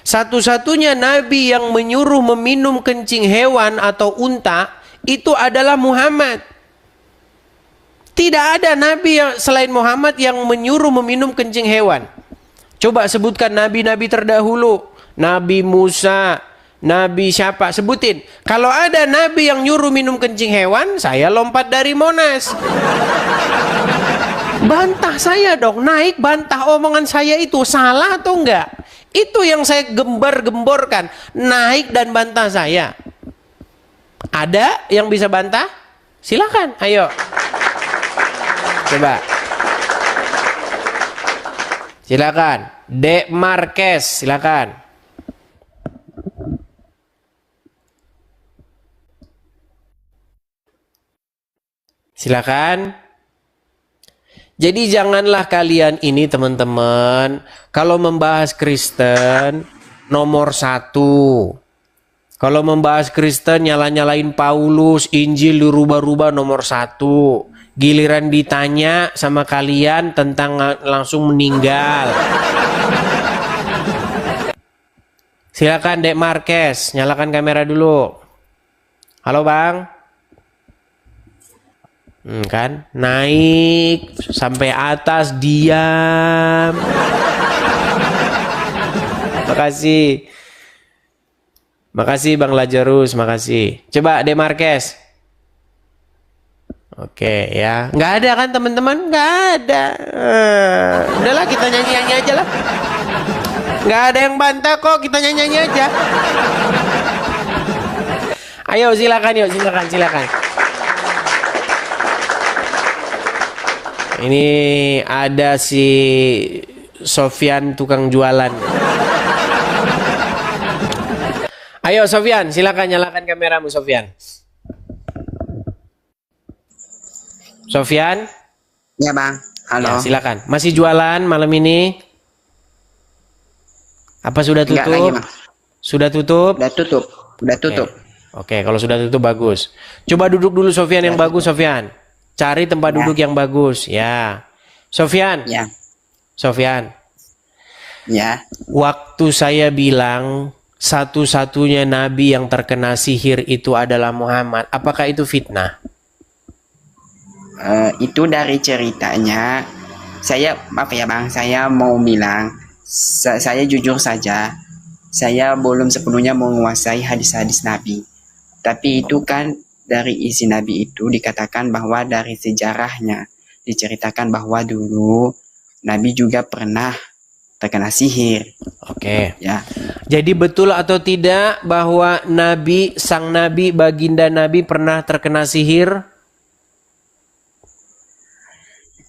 Satu-satunya nabi yang menyuruh meminum kencing hewan atau unta itu adalah Muhammad. Tidak ada nabi yang selain Muhammad yang menyuruh meminum kencing hewan. Coba sebutkan nabi-nabi terdahulu. Nabi Musa, nabi siapa? Sebutin. Kalau ada nabi yang nyuruh minum kencing hewan, saya lompat dari Monas. Bantah saya dong, naik bantah omongan saya itu salah atau enggak? Itu yang saya gembar-gemborkan, naik dan bantah saya. Ada yang bisa bantah? Silakan, ayo. Coba. Silakan. Dek Marquez, silakan. Silakan. Jadi janganlah kalian ini teman-teman, kalau membahas Kristen nomor 1. Kalau membahas Kristen nyala-nyalain Paulus, Injil dirubah-rubah nomor 1. Giliran ditanya sama kalian tentang langsung meninggal. Silakan Dek Marquez, nyalakan kamera dulu. Halo Bang. Kan naik sampai atas diam. Makasih Bang Lazarus, makasih. Coba De Marquez. Oke ya, nggak ada kan teman-teman? Nggak ada. Udahlah kita nyanyi aja lah. Nggak ada yang bantah kok, kita nyanyi-nyanyi aja. Ayo silakan, yuk silakan. Ini ada si Sofyan tukang jualan. Ayo Sofyan, silakan nyalakan kameramu Sofyan. Sofyan? Ya bang, halo. Ya, silakan. Masih jualan malam ini? Apa sudah tutup? Enggak lagi bang. Sudah tutup? Udah tutup. Oke, kalau sudah tutup bagus. Coba duduk dulu Sofyan yang bagus Sofyan. Cari tempat duduk yang bagus. Ya. Sofyan. Ya. Sofyan. Ya. Waktu saya bilang satu-satunya nabi yang terkena sihir itu adalah Muhammad, apakah itu fitnah? Itu dari ceritanya. Saya apa ya bang? Saya mau bilang, saya jujur saja. Saya belum sepenuhnya menguasai hadis-hadis Nabi. Tapi itu kan dari isi Nabi itu dikatakan bahwa dari sejarahnya diceritakan bahwa dulu Nabi juga pernah terkena sihir. Oke. Ya. Jadi betul atau tidak bahwa Nabi, sang Nabi, baginda Nabi pernah terkena sihir?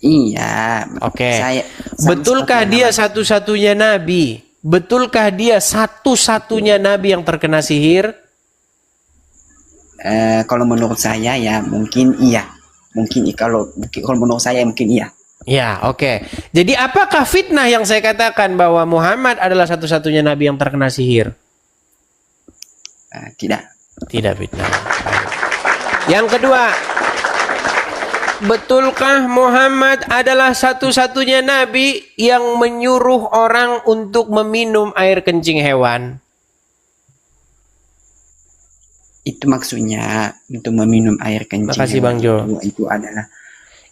Iya. Oke. Saya, betulkah dia satu-satunya Nabi? Betulkah dia satu-satunya Nabi yang terkena sihir? Kalau menurut saya ya mungkin iya. Mungkin kalau menurut saya mungkin iya. Ya, oke. Jadi apakah fitnah yang saya katakan bahwa Muhammad adalah satu-satunya Nabi yang terkena sihir? Tidak. Tidak fitnah. Yang kedua, betulkah Muhammad adalah satu-satunya Nabi yang menyuruh orang untuk meminum air kencing hewan? Itu maksudnya untuk meminum air kencing. Makasih Bang Jo. Itu adalah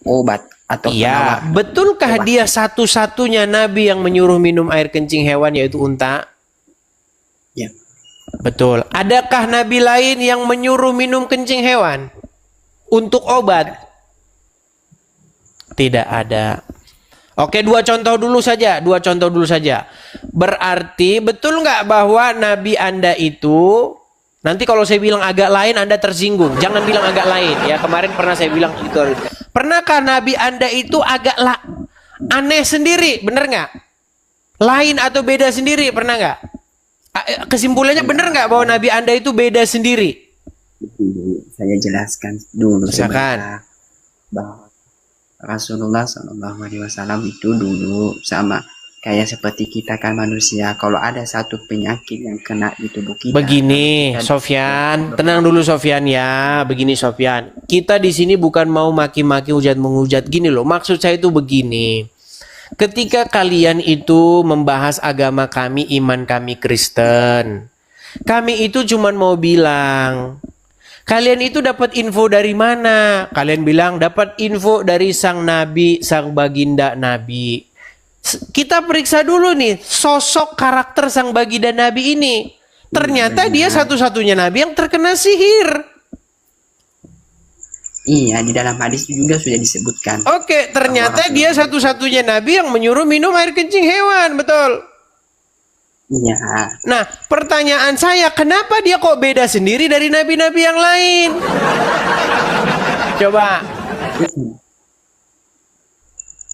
obat atau iya, penawar. betulkah obat. dia satu-satunya Nabi yang menyuruh minum air kencing hewan yaitu unta? Ya. Betul. Adakah Nabi lain yang menyuruh minum kencing hewan untuk obat? Tidak ada. Oke, dua contoh dulu saja. Berarti betul nggak bahwa Nabi Anda itu, nanti kalau saya bilang agak lain Anda tersinggung. Jangan bilang agak lain ya. Kemarin pernah saya bilang gitu. Pernahkah Nabi Anda itu agak aneh sendiri? Bener nggak? Lain atau beda sendiri? Pernah nggak? Kesimpulannya bener nggak bahwa Nabi Anda itu beda sendiri? Saya jelaskan dulu Silakan. bahwa Rasulullah SAW itu dulu sama kayak seperti kita kan manusia. Kalau ada satu penyakit yang kena di tubuh kita. Begini, Sofyan, tenang dulu Sofyan ya. Begini Sofyan, kita di sini bukan mau maki-maki, hujat-menghujat. Gini loh, maksud saya itu begini. Ketika kalian itu membahas agama kami, iman kami Kristen, kami itu cuman mau bilang, kalian itu dapat info dari mana? Kalian bilang dapat info dari sang Nabi, sang baginda Nabi. Kita periksa dulu nih sosok karakter sang baginda Nabi ini. Ternyata dia satu-satunya Nabi yang terkena sihir. Iya, di dalam hadis juga sudah disebutkan. Oke, ternyata dia satu-satunya Nabi yang menyuruh minum air kencing hewan, betul? Iya. Nah, pertanyaan saya, kenapa dia kok beda sendiri dari nabi-nabi yang lain? Coba.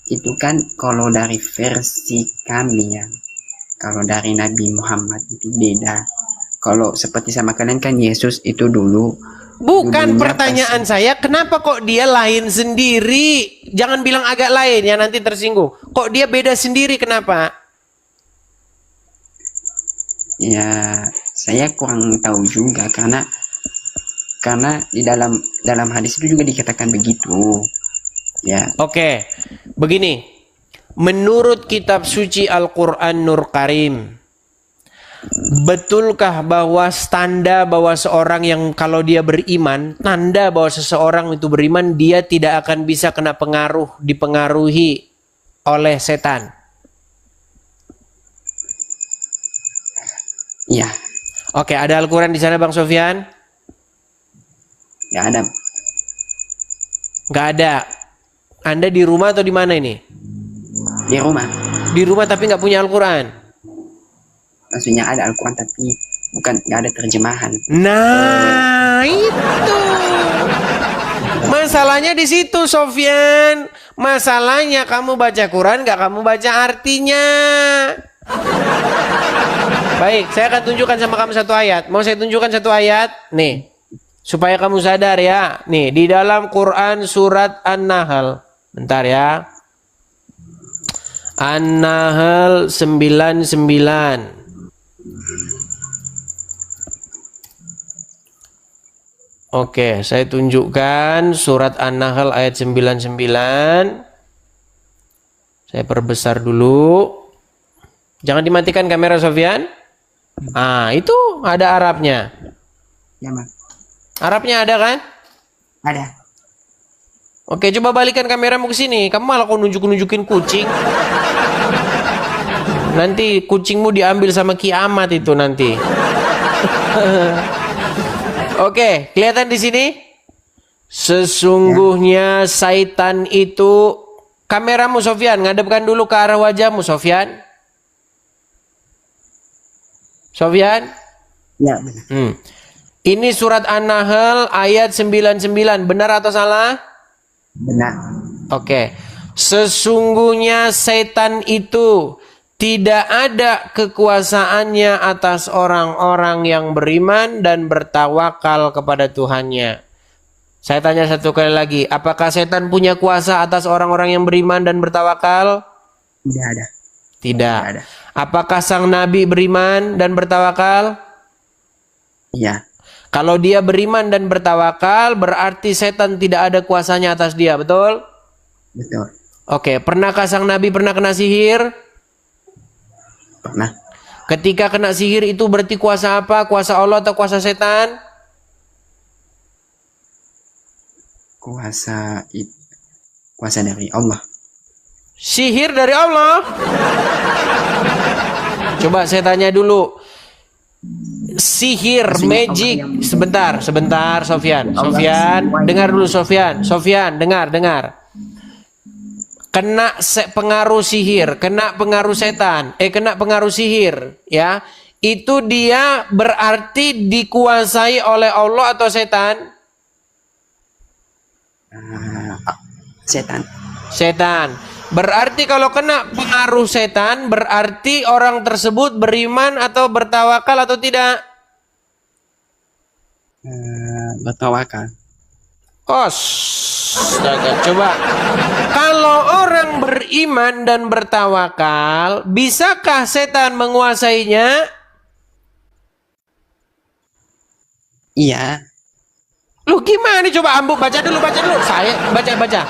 Itu kan kalau dari versi kami ya. Kalau dari Nabi Muhammad itu beda. Kalau seperti sama kalian kan Yesus itu dulu. Bukan pertanyaan saya, kenapa kok dia lain sendiri? Jangan bilang agak lain ya, nanti tersinggung. Kok dia beda sendiri, kenapa? Ya, saya kurang tahu juga karena di dalam hadis itu juga dikatakan begitu. Ya. Oke. Begini. Menurut kitab suci Al-Qur'an Nur Karim, betulkah bahwa tanda bahwa seorang yang kalau dia beriman, tanda bahwa seseorang itu beriman, dia tidak akan bisa kena dipengaruhi oleh setan? Iya. Oke, ada Al-Quran di sana Bang Sofyan? Nggak ada. Nggak ada. Anda di rumah atau di mana ini? Di rumah. Di rumah tapi nggak punya Al-Quran? maksudnya ada Al-Quran tapi nggak ada terjemahan. Nah, itu. Masalahnya di situ, Sofyan. Masalahnya kamu baca Quran, nggak kamu baca artinya. Baik, saya akan tunjukkan sama kamu satu ayat. Mau saya tunjukkan satu ayat? Nih, supaya kamu sadar ya. Nih, di dalam Quran surat An-Nahl. Bentar ya. An-Nahl 99. Oke, saya tunjukkan surat An-Nahl ayat 99. Saya perbesar dulu. Jangan dimatikan kamera, Sofyan. Ah, itu ada Arabnya. Ya, Bang. Arabnya ada kan? Ada. Oke, coba balikan kameramu ke sini. Kamu malah kau nunjukin kucing. Nanti kucingmu diambil sama kiamat itu nanti. Oke, kelihatan di sini? Sesungguhnya syaitan itu, kameramu Sofyan, ngadepkan dulu ke arah wajahmu Sofyan. Sofyan? Ya, benar. Ini surat An-Nahl ayat 99, benar atau salah? Benar. Oke. Sesungguhnya setan itu tidak ada kekuasaannya atas orang-orang yang beriman dan bertawakal kepada Tuhannya. Saya tanya satu kali lagi, apakah setan punya kuasa atas orang-orang yang beriman dan bertawakal? Tidak ada. Tidak. Ada. Apakah sang Nabi beriman dan bertawakal? Iya. Kalau dia beriman dan bertawakal, berarti setan tidak ada kuasanya atas dia, betul? Betul. Oke, pernahkah sang Nabi pernah kena sihir? Pernah. Ketika kena sihir itu berarti kuasa apa? Kuasa Allah atau kuasa setan? Kuasa dari Allah. Sihir dari Allah. Coba saya tanya dulu. Sihir, magic. Sebentar, Sofyan. Sofyan, dengar dulu Sofyan. Sofyan, dengar. Kena pengaruh sihir, kena pengaruh setan, kena pengaruh sihir, ya. Itu dia berarti dikuasai oleh Allah atau setan? Setan. Setan. Berarti kalau kena pengaruh setan, berarti orang tersebut beriman atau bertawakal atau tidak? Bertawakal. Coba. Kalau orang beriman dan bertawakal, bisakah setan menguasainya? Iya. Lu gimana? Coba Ambu baca dulu. Saya baca.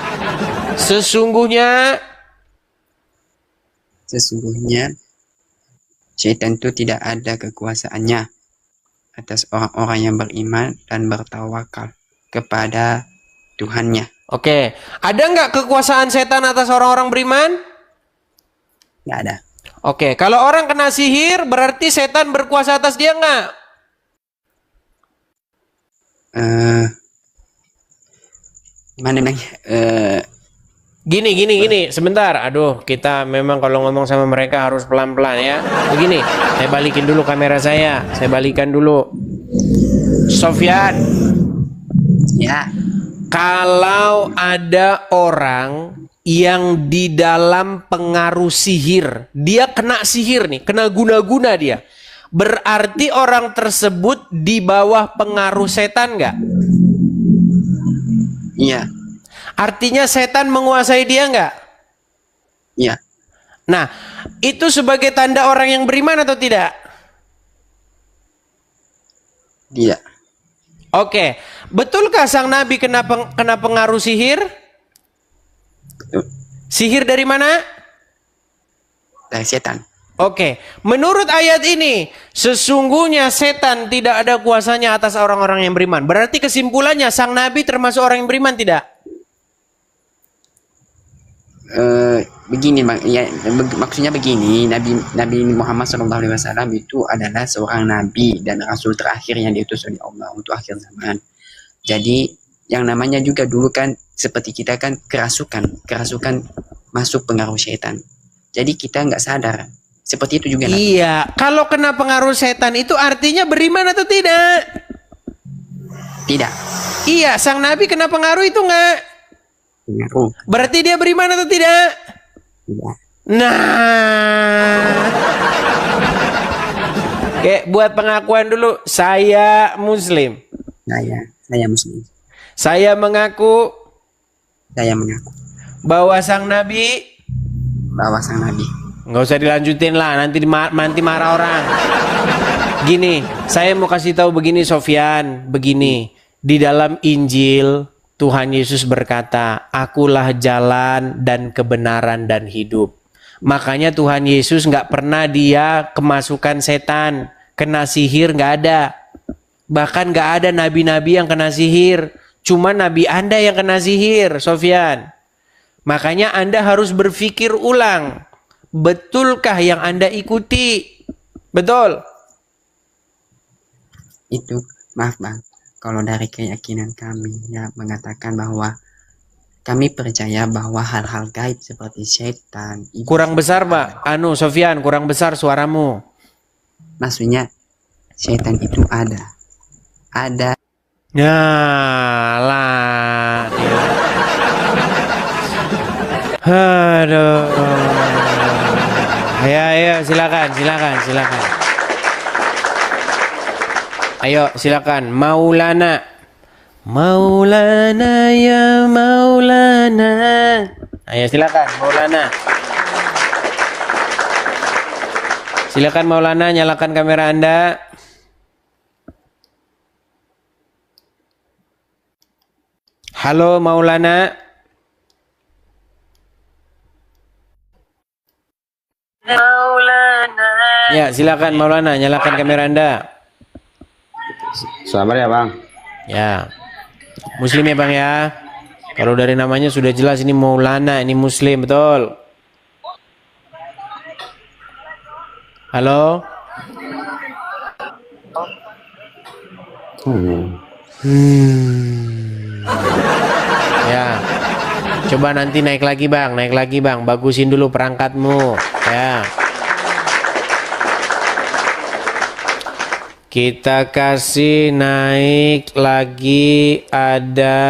Sesungguhnya setan itu tidak ada kekuasaannya atas orang-orang yang beriman dan bertawakal kepada Tuhannya. Oke, ada nggak kekuasaan setan atas orang-orang beriman? Nggak ada. Oke, kalau orang kena sihir berarti setan berkuasa atas dia nggak? Gimana bilangnya? Gini, sebentar. Aduh, kita memang kalau ngomong sama mereka harus pelan-pelan ya. Begini, saya balikin dulu kamera saya. Saya balikan dulu. Sofyan. Ya. Kalau ada orang yang di dalam pengaruh sihir, dia kena sihir nih, kena guna-guna dia. Berarti orang tersebut di bawah pengaruh setan nggak? Iya. Artinya setan menguasai dia nggak? Iya. Nah, itu sebagai tanda orang yang beriman atau tidak? Tidak. Oke, betulkah sang Nabi kena pengaruh sihir? Betul. Sihir dari mana? Dari setan. Oke, menurut ayat ini, sesungguhnya setan tidak ada kuasanya atas orang-orang yang beriman. Berarti kesimpulannya, sang Nabi termasuk orang yang beriman tidak? Begini bang, ya, maksudnya begini, Nabi Muhammad SAW itu adalah seorang nabi dan rasul terakhir yang diutus oleh Allah untuk akhir zaman. Jadi yang namanya juga dulu kan seperti kita kan kerasukan masuk pengaruh setan. Jadi kita nggak sadar seperti itu juga. Iya, kalau kena pengaruh setan itu artinya beriman atau tidak? Tidak. Iya, sang Nabi kena pengaruh itu enggak? Pengaruh. Berarti dia beriman atau tidak? Tidak. Nah. Oke, buat pengakuan dulu. Saya Muslim. Saya Muslim. Saya mengaku bahwa sang Nabi. Nggak usah dilanjutin lah, nanti marah orang. Gini, saya mau kasih tahu begini Sofyan, begini. Di dalam Injil Tuhan Yesus berkata, "Akulah jalan dan kebenaran dan hidup." Makanya Tuhan Yesus nggak pernah dia kemasukan setan, kena sihir, nggak ada. Bahkan nggak ada nabi-nabi yang kena sihir. Cuma nabi Anda yang kena sihir, Sofyan. Makanya Anda harus berpikir ulang. Betulkah yang Anda ikuti? Betul? Itu, maaf Bang, kalau dari keyakinan kami ya mengatakan bahwa kami percaya bahwa hal-hal gaib seperti setan. Kurang besar, Pak. Sofyan, kurang besar suaramu. Maksudnya setan itu ada. Lah. Aduh. Ayo, silakan. Ayo, silakan. Maulana ya Maulana. Ayo, silakan Maulana. Silakan Maulana, nyalakan kamera Anda. Halo Maulana. Ya, silakan Maulana, nyalakan kamera Anda. Sabar ya Bang. Ya. Muslim ya Bang ya. Kalau dari namanya sudah jelas ini Maulana, ini Muslim, betul? Halo? Ya. Coba nanti naik lagi Bang. Bagusin dulu perangkatmu, ya. Kita kasih naik lagi ada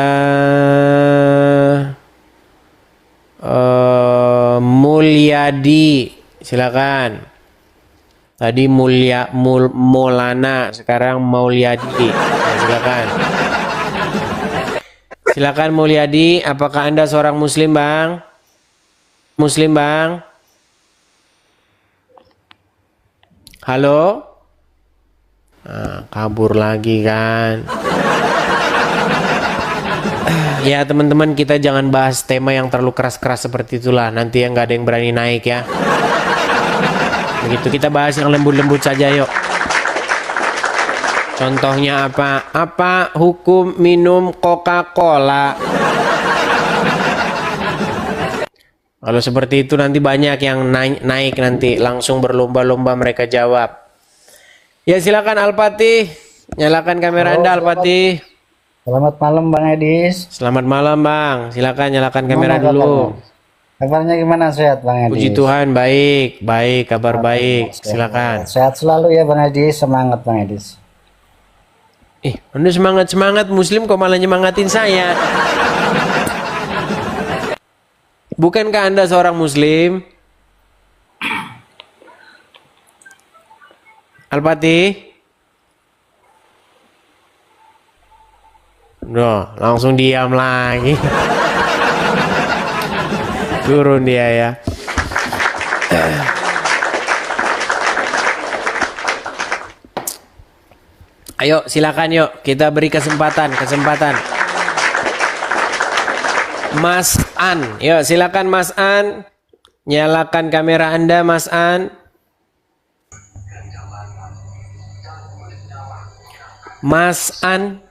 Mulyadi, silakan. Tadi Maulana, sekarang Mulyadi. Silakan. Silakan Mulyadi, apakah Anda seorang Muslim, Bang? Muslim, Bang? Halo? Kabur lagi kan. Ya teman-teman, kita jangan bahas tema yang terlalu keras-keras seperti itulah. Nanti yang nggak ada yang berani naik ya. Begitu, kita bahas yang lembut-lembut saja yuk. Contohnya apa? Apa hukum minum Coca-Cola? Kalau seperti itu nanti banyak yang naik nanti. Langsung berlomba-lomba mereka jawab. Ya silakan Al-Fatih, nyalakan kamera Anda Al-Fatih. Selamat malam Bang Edis. Selamat malam Bang, silakan nyalakan kamera dulu. Kabarnya gimana, sehat Bang Edis? Puji Tuhan, baik, kabar baik, silakan. Sehat selalu ya Bang Edis, semangat Bang Edis. Anda semangat Muslim kok malah nyemangatin saya. Bukankah Anda seorang Muslim? Al-Fatih? Langsung diam lagi. Turun dia ya. Ayo silakan yuk, kita beri kesempatan. Mas An, yuk silakan Mas An. Nyalakan kamera Anda Mas An. Mas An.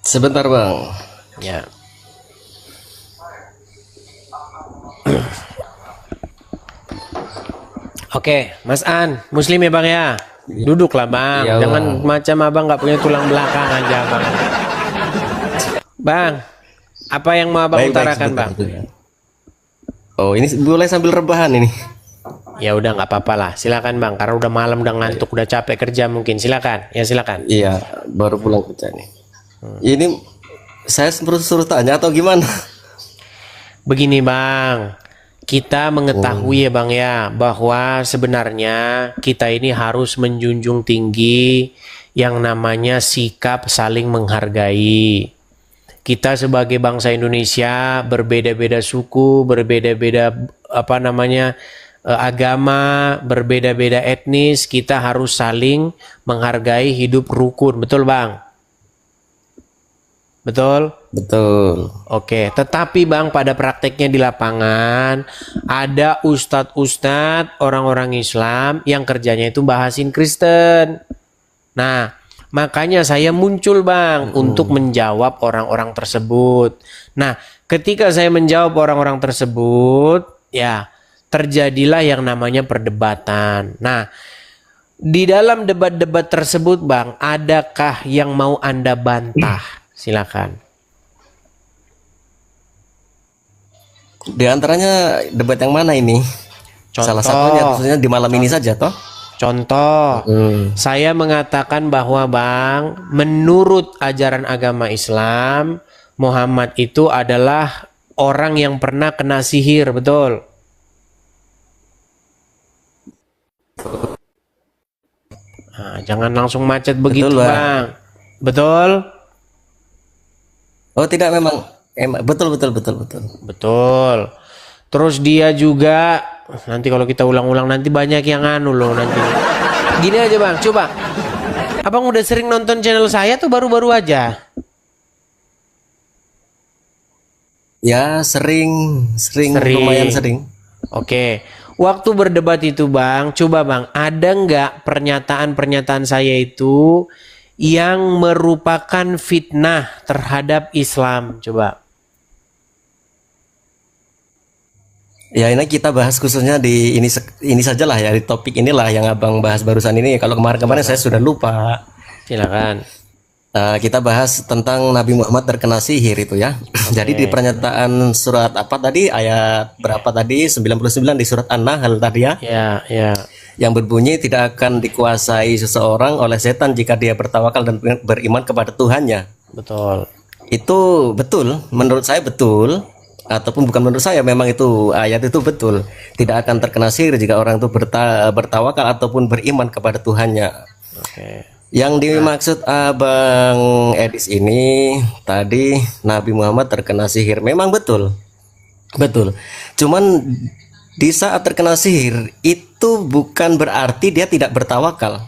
Sebentar Bang. Ya. Oke, Mas An, Muslim ya Bang ya? Duduklah Bang, Ya, jangan Bang. macam Abang nggak punya tulang belakang aja Bang. Bang, apa yang mau Abang utarakan Bang? Oh ini boleh sambil rebahan ini? Ya udah nggak apa-apa lah. Silakan Bang, karena udah malam, udah ngantuk, udah capek kerja mungkin. Silakan. Ya silakan. Iya, baru pulang kerja nih. Ini saya suruh tanya atau gimana? Begini Bang, kita mengetahui ya Bang ya, bahwa sebenarnya kita ini harus menjunjung tinggi yang namanya sikap saling menghargai. Kita sebagai bangsa Indonesia berbeda-beda suku, berbeda-beda agama, berbeda-beda etnis, kita harus saling menghargai, hidup rukun. Betul Bang? Betul? Betul. Oke, tetapi Bang, pada prakteknya di lapangan ada ustadz-ustadz orang-orang Islam yang kerjanya itu bahasin Kristen. Nah, makanya saya muncul Bang untuk menjawab orang-orang tersebut. Nah, ketika saya menjawab orang-orang tersebut, ya terjadilah yang namanya perdebatan. Nah, di dalam debat-debat tersebut Bang, adakah yang mau Anda bantah? Silakan. Di antaranya debat yang mana ini? Salah satunya khususnya di malam ini saja toh? Contoh, saya mengatakan bahwa Bang, menurut ajaran agama Islam, Muhammad itu adalah orang yang pernah kena sihir, betul? Nah, jangan langsung macet begitu Bang. Betul? Oh tidak, memang betul. Betul. Terus dia juga, nanti kalau kita ulang-ulang nanti banyak yang anu loh nanti. Gini aja Bang, coba. Abang udah sering nonton channel saya tuh baru-baru aja? Ya sering, lumayan sering. Oke. Waktu berdebat itu Bang, coba Bang, ada nggak pernyataan-pernyataan saya itu yang merupakan fitnah terhadap Islam? Coba. Ya ini kita bahas khususnya di ini sajalah ya, di topik inilah yang Abang bahas barusan ini. Kalau kemarin-kemarin saya sudah lupa. Silakan. Kita bahas tentang Nabi Muhammad terkena sihir itu ya. Jadi di pernyataan surat apa tadi, ayat berapa tadi, 99 di surat An-Nahl tadi ya. Ya. Yang berbunyi tidak akan dikuasai seseorang oleh setan jika dia bertawakal dan beriman kepada Tuhannya. Betul. Itu betul, menurut saya betul. Ataupun bukan menurut saya, memang itu ayat itu betul. Tidak akan terkena sihir jika orang itu bertawakal ataupun beriman kepada Tuhannya. Oke. Yang dimaksud Abang Edis ini tadi Nabi Muhammad terkena sihir, memang betul. Cuman di saat terkena sihir itu bukan berarti dia tidak bertawakal.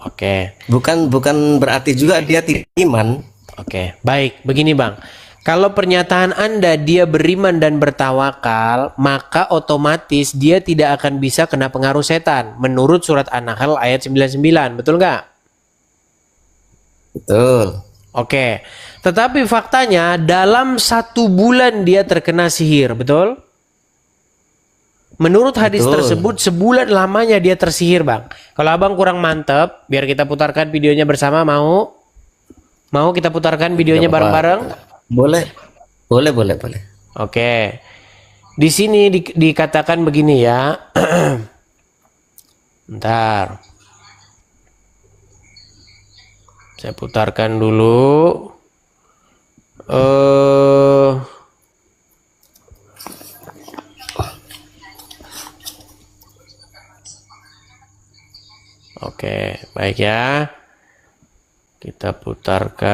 Oke. Bukan berarti juga dia tidak iman. Oke, baik. Begini Bang. Kalau pernyataan Anda dia beriman dan bertawakal, maka otomatis dia tidak akan bisa kena pengaruh setan. Menurut surat An-Nahl ayat 99, betul nggak? Betul. Oke. Tetapi faktanya dalam 1 bulan dia terkena sihir, betul? Menurut hadis tersebut sebulan lamanya dia tersihir Bang. Kalau Abang kurang mantep, biar kita putarkan videonya bersama, mau? Mau kita putarkan videonya bareng-bareng? Boleh. Oke. Di sini dikatakan begini ya. Bentar. Saya putarkan dulu. Oke, baik ya. Kita putarkan.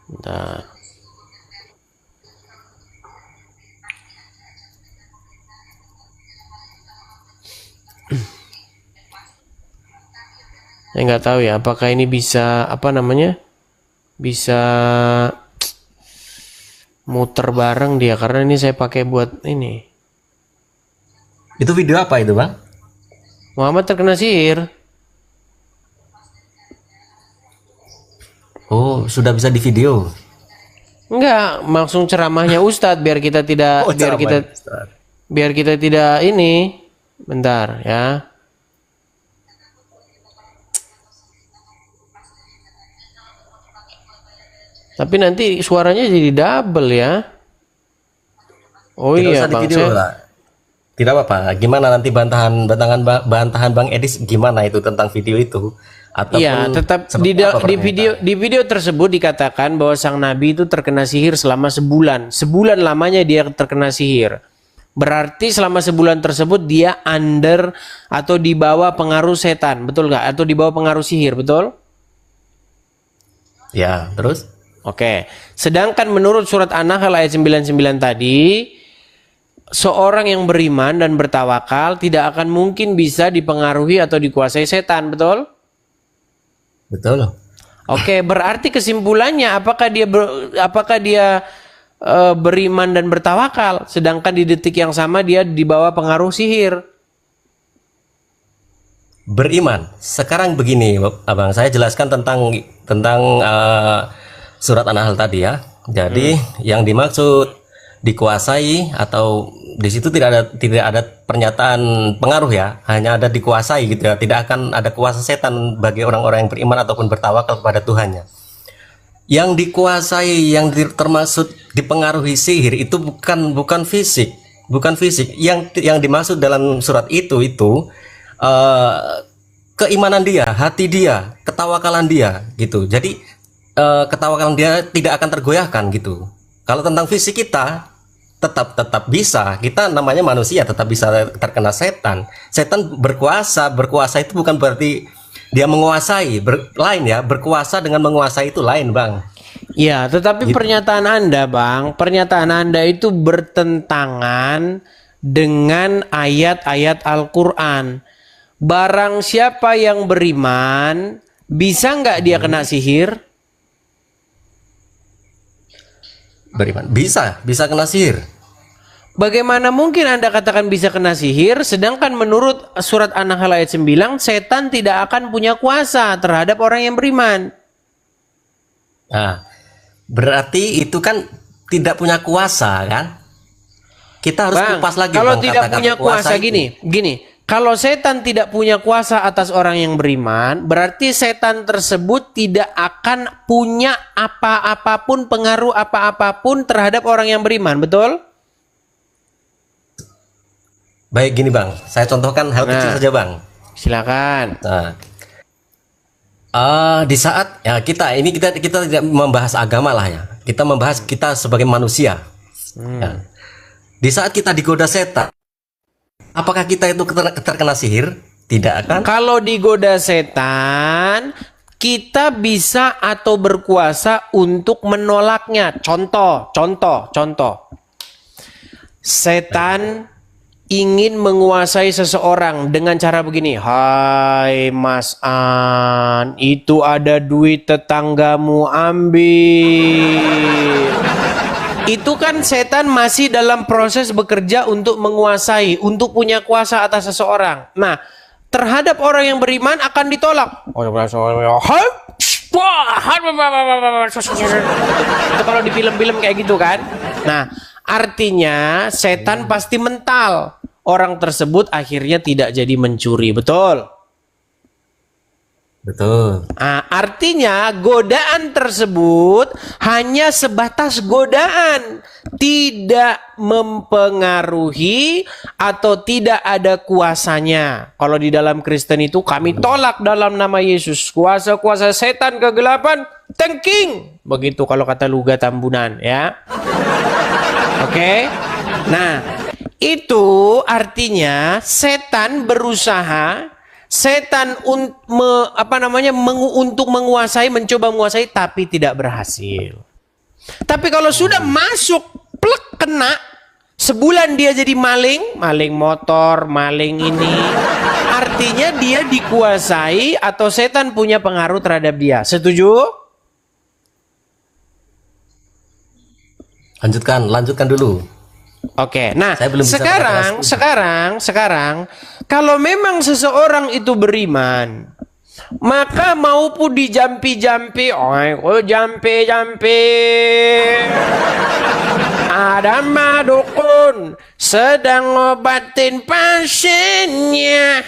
Bentar. Saya nggak tahu ya, apakah ini bisa bisa muter bareng dia, karena ini saya pakai buat ini. Itu video apa itu Bang? Muhammad terkena sihir. Oh, sudah bisa di video? Enggak, langsung ceramahnya Ustadz biar kita tidak biar kita tidak ini. Bentar ya. Tapi nanti suaranya jadi double ya. Oh Tidak iya usah di Bang, video lah. Tidak apa-apa. Gimana nanti bantahan Bang Edis gimana itu tentang video itu? Ataupun iya, tetap di video tersebut dikatakan bahwa sang nabi itu terkena sihir selama sebulan. Sebulan lamanya dia terkena sihir. Berarti selama sebulan tersebut dia under atau di bawah pengaruh setan, betul nggak? Atau di bawah pengaruh sihir, betul? Ya, terus? Oke. Sedangkan menurut surat An-Nahl ayat 99 tadi, seorang yang beriman dan bertawakal tidak akan mungkin bisa dipengaruhi atau dikuasai setan, betul? Betul. Oke, berarti kesimpulannya apakah dia beriman dan bertawakal, sedangkan di detik yang sama dia di bawah pengaruh sihir? Beriman. Sekarang begini, Abang, saya jelaskan tentang surat An-Nahl tadi ya. Jadi yang dimaksud dikuasai atau di situ tidak ada pernyataan pengaruh ya, hanya ada dikuasai gitu ya. Tidak akan ada kuasa setan bagi orang-orang yang beriman ataupun bertawakal kepada Tuhannya. Yang dikuasai, yang termasuk dipengaruhi sihir itu bukan fisik, Yang dimaksud dalam surat itu keimanan dia, hati dia, ketawakalan dia gitu. Jadi ketawakalan dia tidak akan tergoyahkan gitu. Kalau tentang fisik kita tetap bisa, kita namanya manusia tetap bisa terkena setan. Setan berkuasa itu bukan berarti dia menguasai, lain ya, berkuasa dengan menguasai itu lain, Bang. Ya, tetapi Gitu. pernyataan Anda itu bertentangan dengan ayat-ayat Al-Quran. Barang siapa yang beriman, bisa nggak dia kena sihir? Beriman bisa kena sihir. Bagaimana mungkin Anda katakan bisa kena sihir, sedangkan menurut surat An-Nahl ayat 9, setan tidak akan punya kuasa terhadap orang yang beriman. Nah, berarti itu kan tidak punya kuasa kan? Kita harus kupas lagi. Kalau Bang, tidak kata-kata punya kuasa itu. gini. Kalau setan tidak punya kuasa atas orang yang beriman, berarti setan tersebut tidak akan punya apa-apapun, pengaruh apa-apapun terhadap orang yang beriman, betul? Baik, gini Bang, saya contohkan hal kecil saja Bang. Silakan. Nah, di saat ya kita tidak membahas agama lah ya, kita membahas kita sebagai manusia. Ya. Di saat kita digoda setan, apakah kita itu terkena sihir? Tidak kan? Kalau digoda setan, kita bisa atau berkuasa untuk menolaknya. Contoh. Setan ingin menguasai seseorang dengan cara begini. Hai Mas An, itu ada duit tetanggamu, ambil. Itu kan setan masih dalam proses bekerja untuk menguasai, untuk punya kuasa atas seseorang. Nah, terhadap orang yang beriman akan ditolak. Itu kalau di film-film kayak gitu kan. Nah, artinya setan pasti mental. Orang tersebut akhirnya tidak jadi mencuri, betul? Betul. Nah, artinya godaan tersebut hanya sebatas godaan, tidak mempengaruhi atau tidak ada kuasanya. Kalau di dalam Kristen itu kami tolak dalam nama Yesus. Kuasa-kuasa setan kegelapan, tengking. Begitu kalau kata Luga Tambunan ya. Oke. Nah, itu artinya setan berusaha, untuk menguasai, mencoba menguasai, tapi tidak berhasil. Tapi kalau sudah masuk, plek, kena, sebulan dia jadi maling motor, maling ini, artinya dia dikuasai atau setan punya pengaruh terhadap dia. Setuju? Lanjutkan dulu. Oke, nah sekarang kalau memang seseorang itu beriman, maka maupun dijampi-jampi, jampi-jampi, ada madukun sedang ngobatin pasiennya.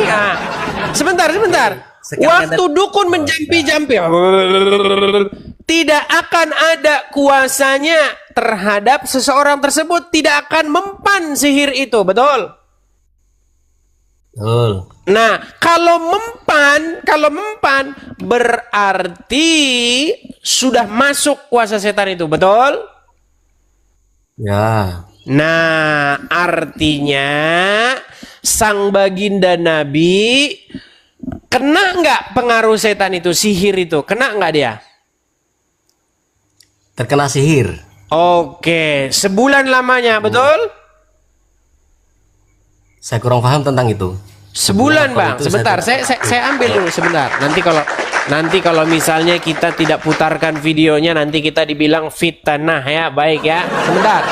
Nah, sebentar. Waktu dukun menjampi-jampi, tidak akan ada kuasanya terhadap seseorang tersebut tidak akan mempan sihir itu, betul? Betul. Nah, kalau mempan berarti sudah masuk kuasa setan itu, betul? Ya. Nah, artinya sang baginda Nabi kena nggak pengaruh setan itu, sihir itu? Kena nggak dia? Terkena sihir. Oke, sebulan lamanya, betul? Saya kurang paham tentang itu. Sebulan, Bang. itu Sebentar, saya ambil dulu sebentar. Nanti kalau misalnya kita tidak putarkan videonya, nanti kita dibilang fitnah ya. Baik ya. Sebentar.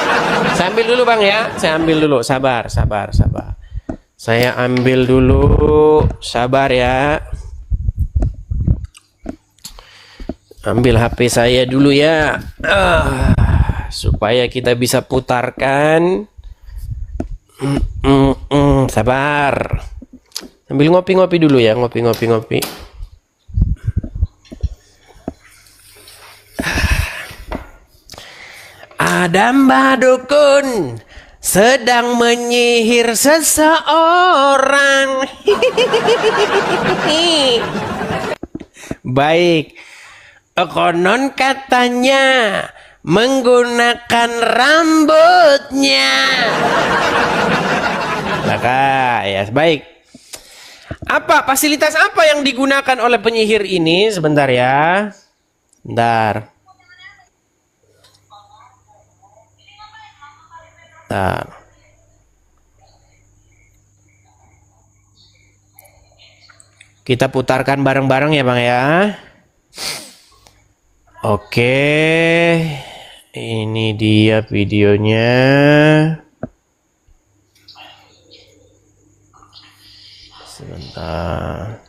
Saya ambil dulu, Bang ya. Saya ambil dulu. Sabar. Saya ambil dulu. Sabar ya. Ambil HP saya dulu ya. Supaya kita bisa putarkan. Sabar. Sambil ngopi-ngopi dulu ya, ngopi. Ada Mbah Dukun sedang menyihir seseorang. Baik. Konon katanya menggunakan rambutnya. Maka ya baik. Apa fasilitas apa yang digunakan oleh penyihir ini? Sebentar ya. Bentar. Kita putarkan bareng-bareng ya, Bang ya. Oke. Ini dia videonya. Sebentar.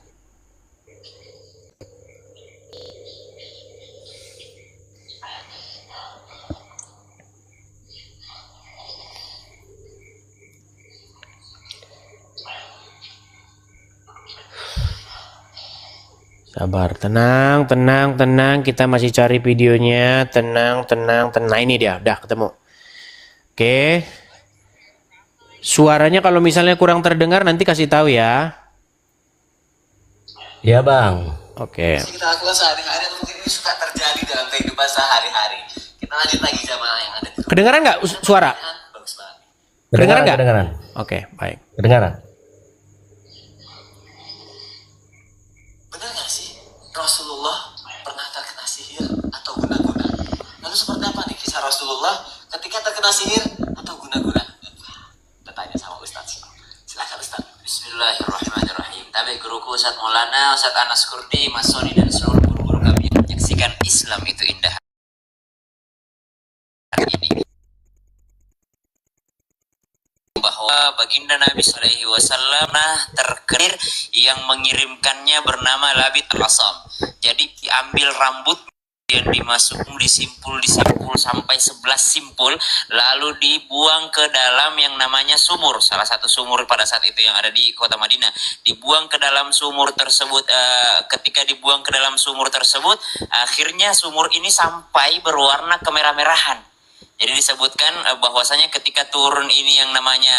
Sabar, tenang. Kita masih cari videonya. Tenang. Nah, ini dia, udah ketemu. Oke. Suaranya kalau misalnya kurang terdengar nanti kasih tahu ya. Iya, Bang. Oke. Kita lakukan sehari-hari atau mungkin ini suka terjadi dalam kehidupan sehari-hari. Kita lanjut lagi jamaah yang ada di Kedengaran nggak suara? Bagus banget. Kedengaran nggak? Kedengaran. Oke, baik. Kedengaran. Benar nggak sih Rasulullah pernah terkena sihir atau guna-guna? Lalu seperti apa nih kisah Rasulullah ketika terkena sihir atau guna-guna? Bertanya sama Ustaz. Silakan Ustaz. Bismillahirrahmanirrahim. Tapi guruku Ustaz Maulana, Ustaz Anas Kurdi, Mas Soni dan seluruh guru-guru kami yang menyaksikan Islam itu indah. Ini bahwa baginda Nabi SAW terkenir yang mengirimkannya bernama Labid Al-Asam. Jadi diambil rambut yang dimasukkan disimpul sampai 11 simpul, lalu dibuang ke dalam yang namanya sumur, salah satu sumur pada saat itu yang ada di kota Madinah. Dibuang ke dalam sumur tersebut. Ketika dibuang ke dalam sumur tersebut, akhirnya sumur ini sampai berwarna kemerah-merahan. Jadi disebutkan bahwasanya ketika turun ini yang namanya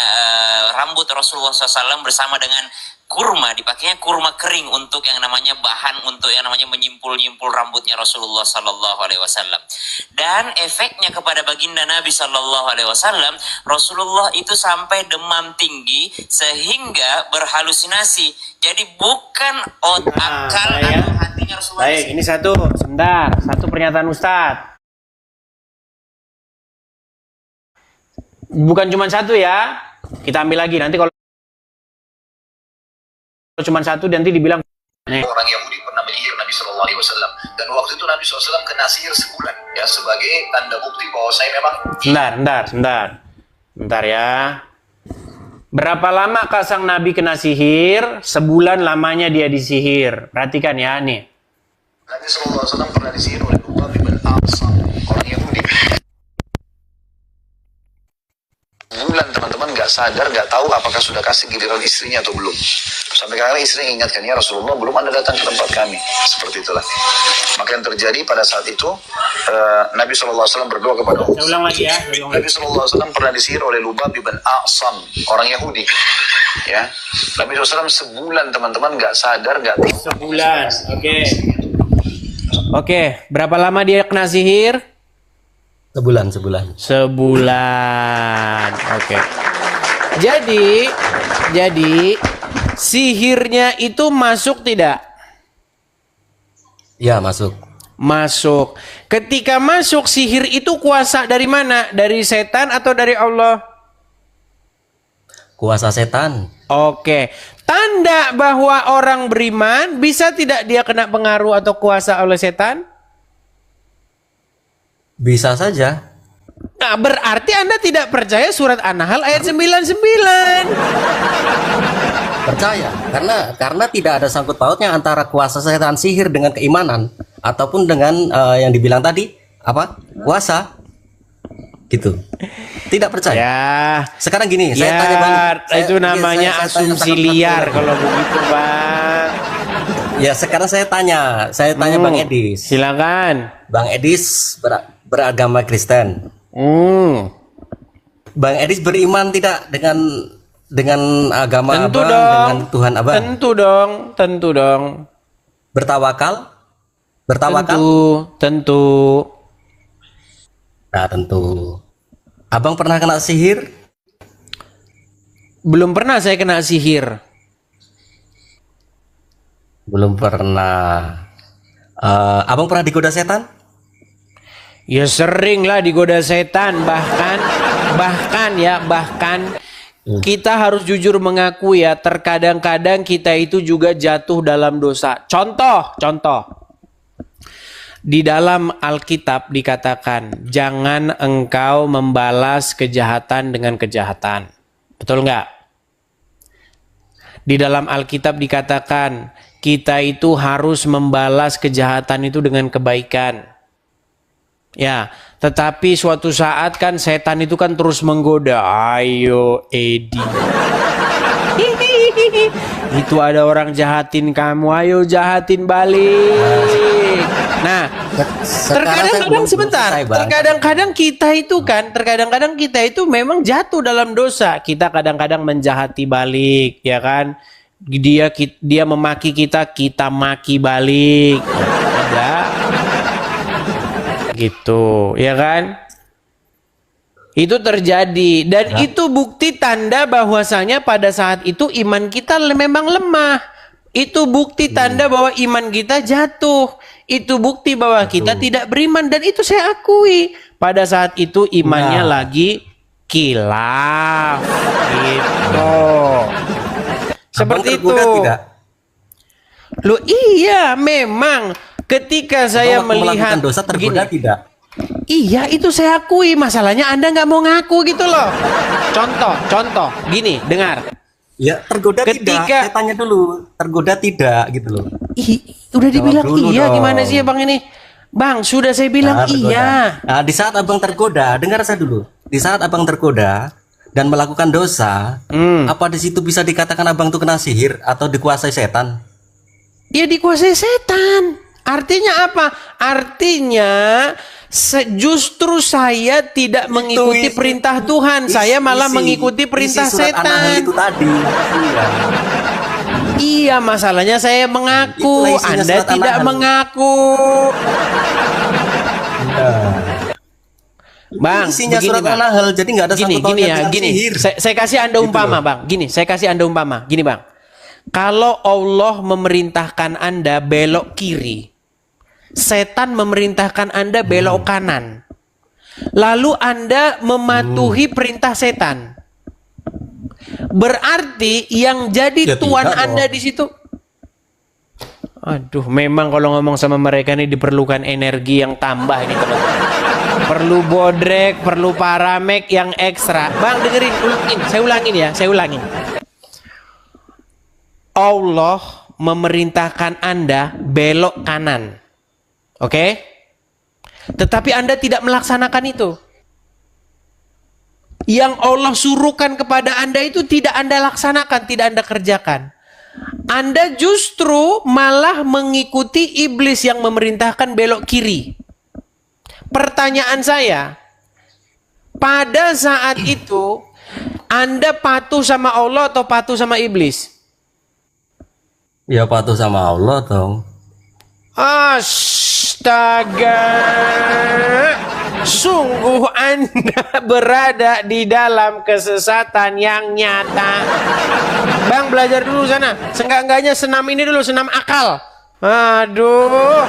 rambut Rasulullah SAW bersama dengan kurma, dipakainya kurma kering untuk yang namanya bahan untuk yang namanya menyimpul-nyimpul rambutnya Rasulullah Sallallahu Alaihi Wasallam. Dan efeknya kepada baginda Nabi Sallallahu Alaihi Wasallam, Rasulullah itu sampai demam tinggi sehingga berhalusinasi. Jadi bukan akal atau hatinya Rasulullah. Baik, ini sebentar, satu pernyataan Ustadz. Bukan cuma satu ya, kita ambil lagi nanti kalau cuma satu nanti dibilang orang Yahudi pernah menyihir Nabi Shallallahu Alaihi Wasallam dan waktu itu Nabi SAW kena sihir sebulan ya sebagai tanda bukti bahwa saya memang. Sebentar ya. Berapa lama sang Nabi kena sihir? Sebulan lamanya dia disihir. Perhatikan ya nih. Nabi Shallallahu Alaihi Wasallam pernah disihir oleh Ubay bin Al-As, orang Yahudi. 9 teman. teman-teman nggak sadar, nggak tahu apakah sudah kasih giliran istrinya atau belum. Sampai kadang istri ingatkan, ya Rasulullah belum Anda datang ke tempat kami. Seperti itulah. Maka yang terjadi pada saat itu, Nabi SAW berdoa kepada Allah. Saya ulang lagi ya. Nabi SAW pernah disihir oleh Lubab bin A'sam, orang Yahudi. Ya, Nabi SAW sebulan teman-teman nggak sadar, nggak tahu. Sebulan, oke. Oke, berapa lama dia kena sihir? Sebulan. Sebulan. Oke. Jadi sihirnya itu masuk tidak? Ya, masuk. Masuk. Ketika masuk, sihir itu kuasa dari mana? Dari setan atau dari Allah? Kuasa setan. Oke. Tanda bahwa orang beriman bisa tidak dia kena pengaruh atau kuasa oleh setan? Bisa saja. Nah, berarti Anda tidak percaya surat An-Nahl ayat 99. Percaya, karena tidak ada sangkut pautnya antara kuasa setan sihir dengan keimanan ataupun dengan yang dibilang tadi apa? Kuasa. Gitu. Tidak percaya. Ya. Sekarang gini, saya Ya, tanya Bang. itu namanya asumsi liar kalau begitu, Bang. Ya, sekarang saya tanya Bang Edis. Silakan. Bang Edis beragama Kristen. Bang Edis beriman tidak dengan agama Tentu Abang, dong. dengan Tuhan Abang? Tentu dong. Bertawakal? Tentu. Nah, tentu. Abang pernah kena sihir? Belum pernah saya kena sihir. Belum pernah. Abang pernah digoda setan? Ya sering lah digoda setan, bahkan kita harus jujur mengaku ya, terkadang-kadang kita itu juga jatuh dalam dosa. Contoh. Di dalam Alkitab dikatakan, jangan engkau membalas kejahatan dengan kejahatan. Betul nggak? Di dalam Alkitab dikatakan, kita itu harus membalas kejahatan itu dengan kebaikan. Ya, tetapi suatu saat kan setan itu kan terus menggoda. Ayo Edi. Itu ada orang jahatin kamu, ayo jahatin balik. Nah, terkadang-kadang kita itu memang jatuh dalam dosa. Kita kadang-kadang menjahati balik, ya kan? Dia memaki kita maki balik. Ada. Gitu, ya kan? Itu terjadi dan itu bukti tanda bahwasanya pada saat itu iman kita memang lemah. Itu bukti tanda bahwa iman kita jatuh. Itu bukti bahwa kita tidak beriman dan itu saya akui. Pada saat itu imannya lagi kilaf. Gitu. Seperti itu. Loh iya, memang ketika saya melihat dosa tergoda tidak? Iya, itu saya akui. Masalahnya Anda nggak mau ngaku gitu loh. Contoh, gini, dengar. Ya, tergoda tidak. Saya tanya dulu, tergoda tidak gitu loh. Udah dibilang iya, gimana sih Bang ini? Bang, sudah saya bilang iya. Nah, di saat Abang tergoda, dengar saya dulu. Di saat Abang tergoda dan melakukan dosa, apa di situ bisa dikatakan Abang tuh kena sihir atau dikuasai setan? Ya dikuasai setan. Artinya apa? Artinya justru saya tidak mengikuti perintah Tuhan, saya malah mengikuti perintah setan. Itu tadi. Iya, masalahnya saya mengaku, Anda tidak mengaku. Bang, isinya begini, surat Bang. An-Nahl, jadi nggak ada sangkut pautnya dengan sihir. Saya kasih Anda umpama, Bang. Gini, saya kasih Anda umpama. Gini, Bang. Kalau Allah memerintahkan Anda belok kiri, setan memerintahkan Anda belok kanan. Lalu Anda mematuhi perintah setan. Berarti yang jadi tuan Anda di situ. Aduh, memang kalau ngomong sama mereka ini diperlukan energi yang tambah ini, teman-teman. Perlu bodrek, perlu paramek yang ekstra. Bang, dengerin, saya ulangin. Allah memerintahkan Anda belok kanan. Oke? Tetapi Anda tidak melaksanakan itu. Yang Allah suruhkan kepada Anda itu tidak Anda laksanakan, tidak Anda kerjakan. Anda justru malah mengikuti iblis yang memerintahkan belok kiri. Pertanyaan saya, pada saat itu Anda patuh sama Allah atau patuh sama iblis? Ya patuh sama Allah dong. Astaga, sungguh Anda berada di dalam kesesatan yang nyata. Bang, belajar dulu sana. Seenggak-enggaknya senam ini dulu, senam akal. Aduh.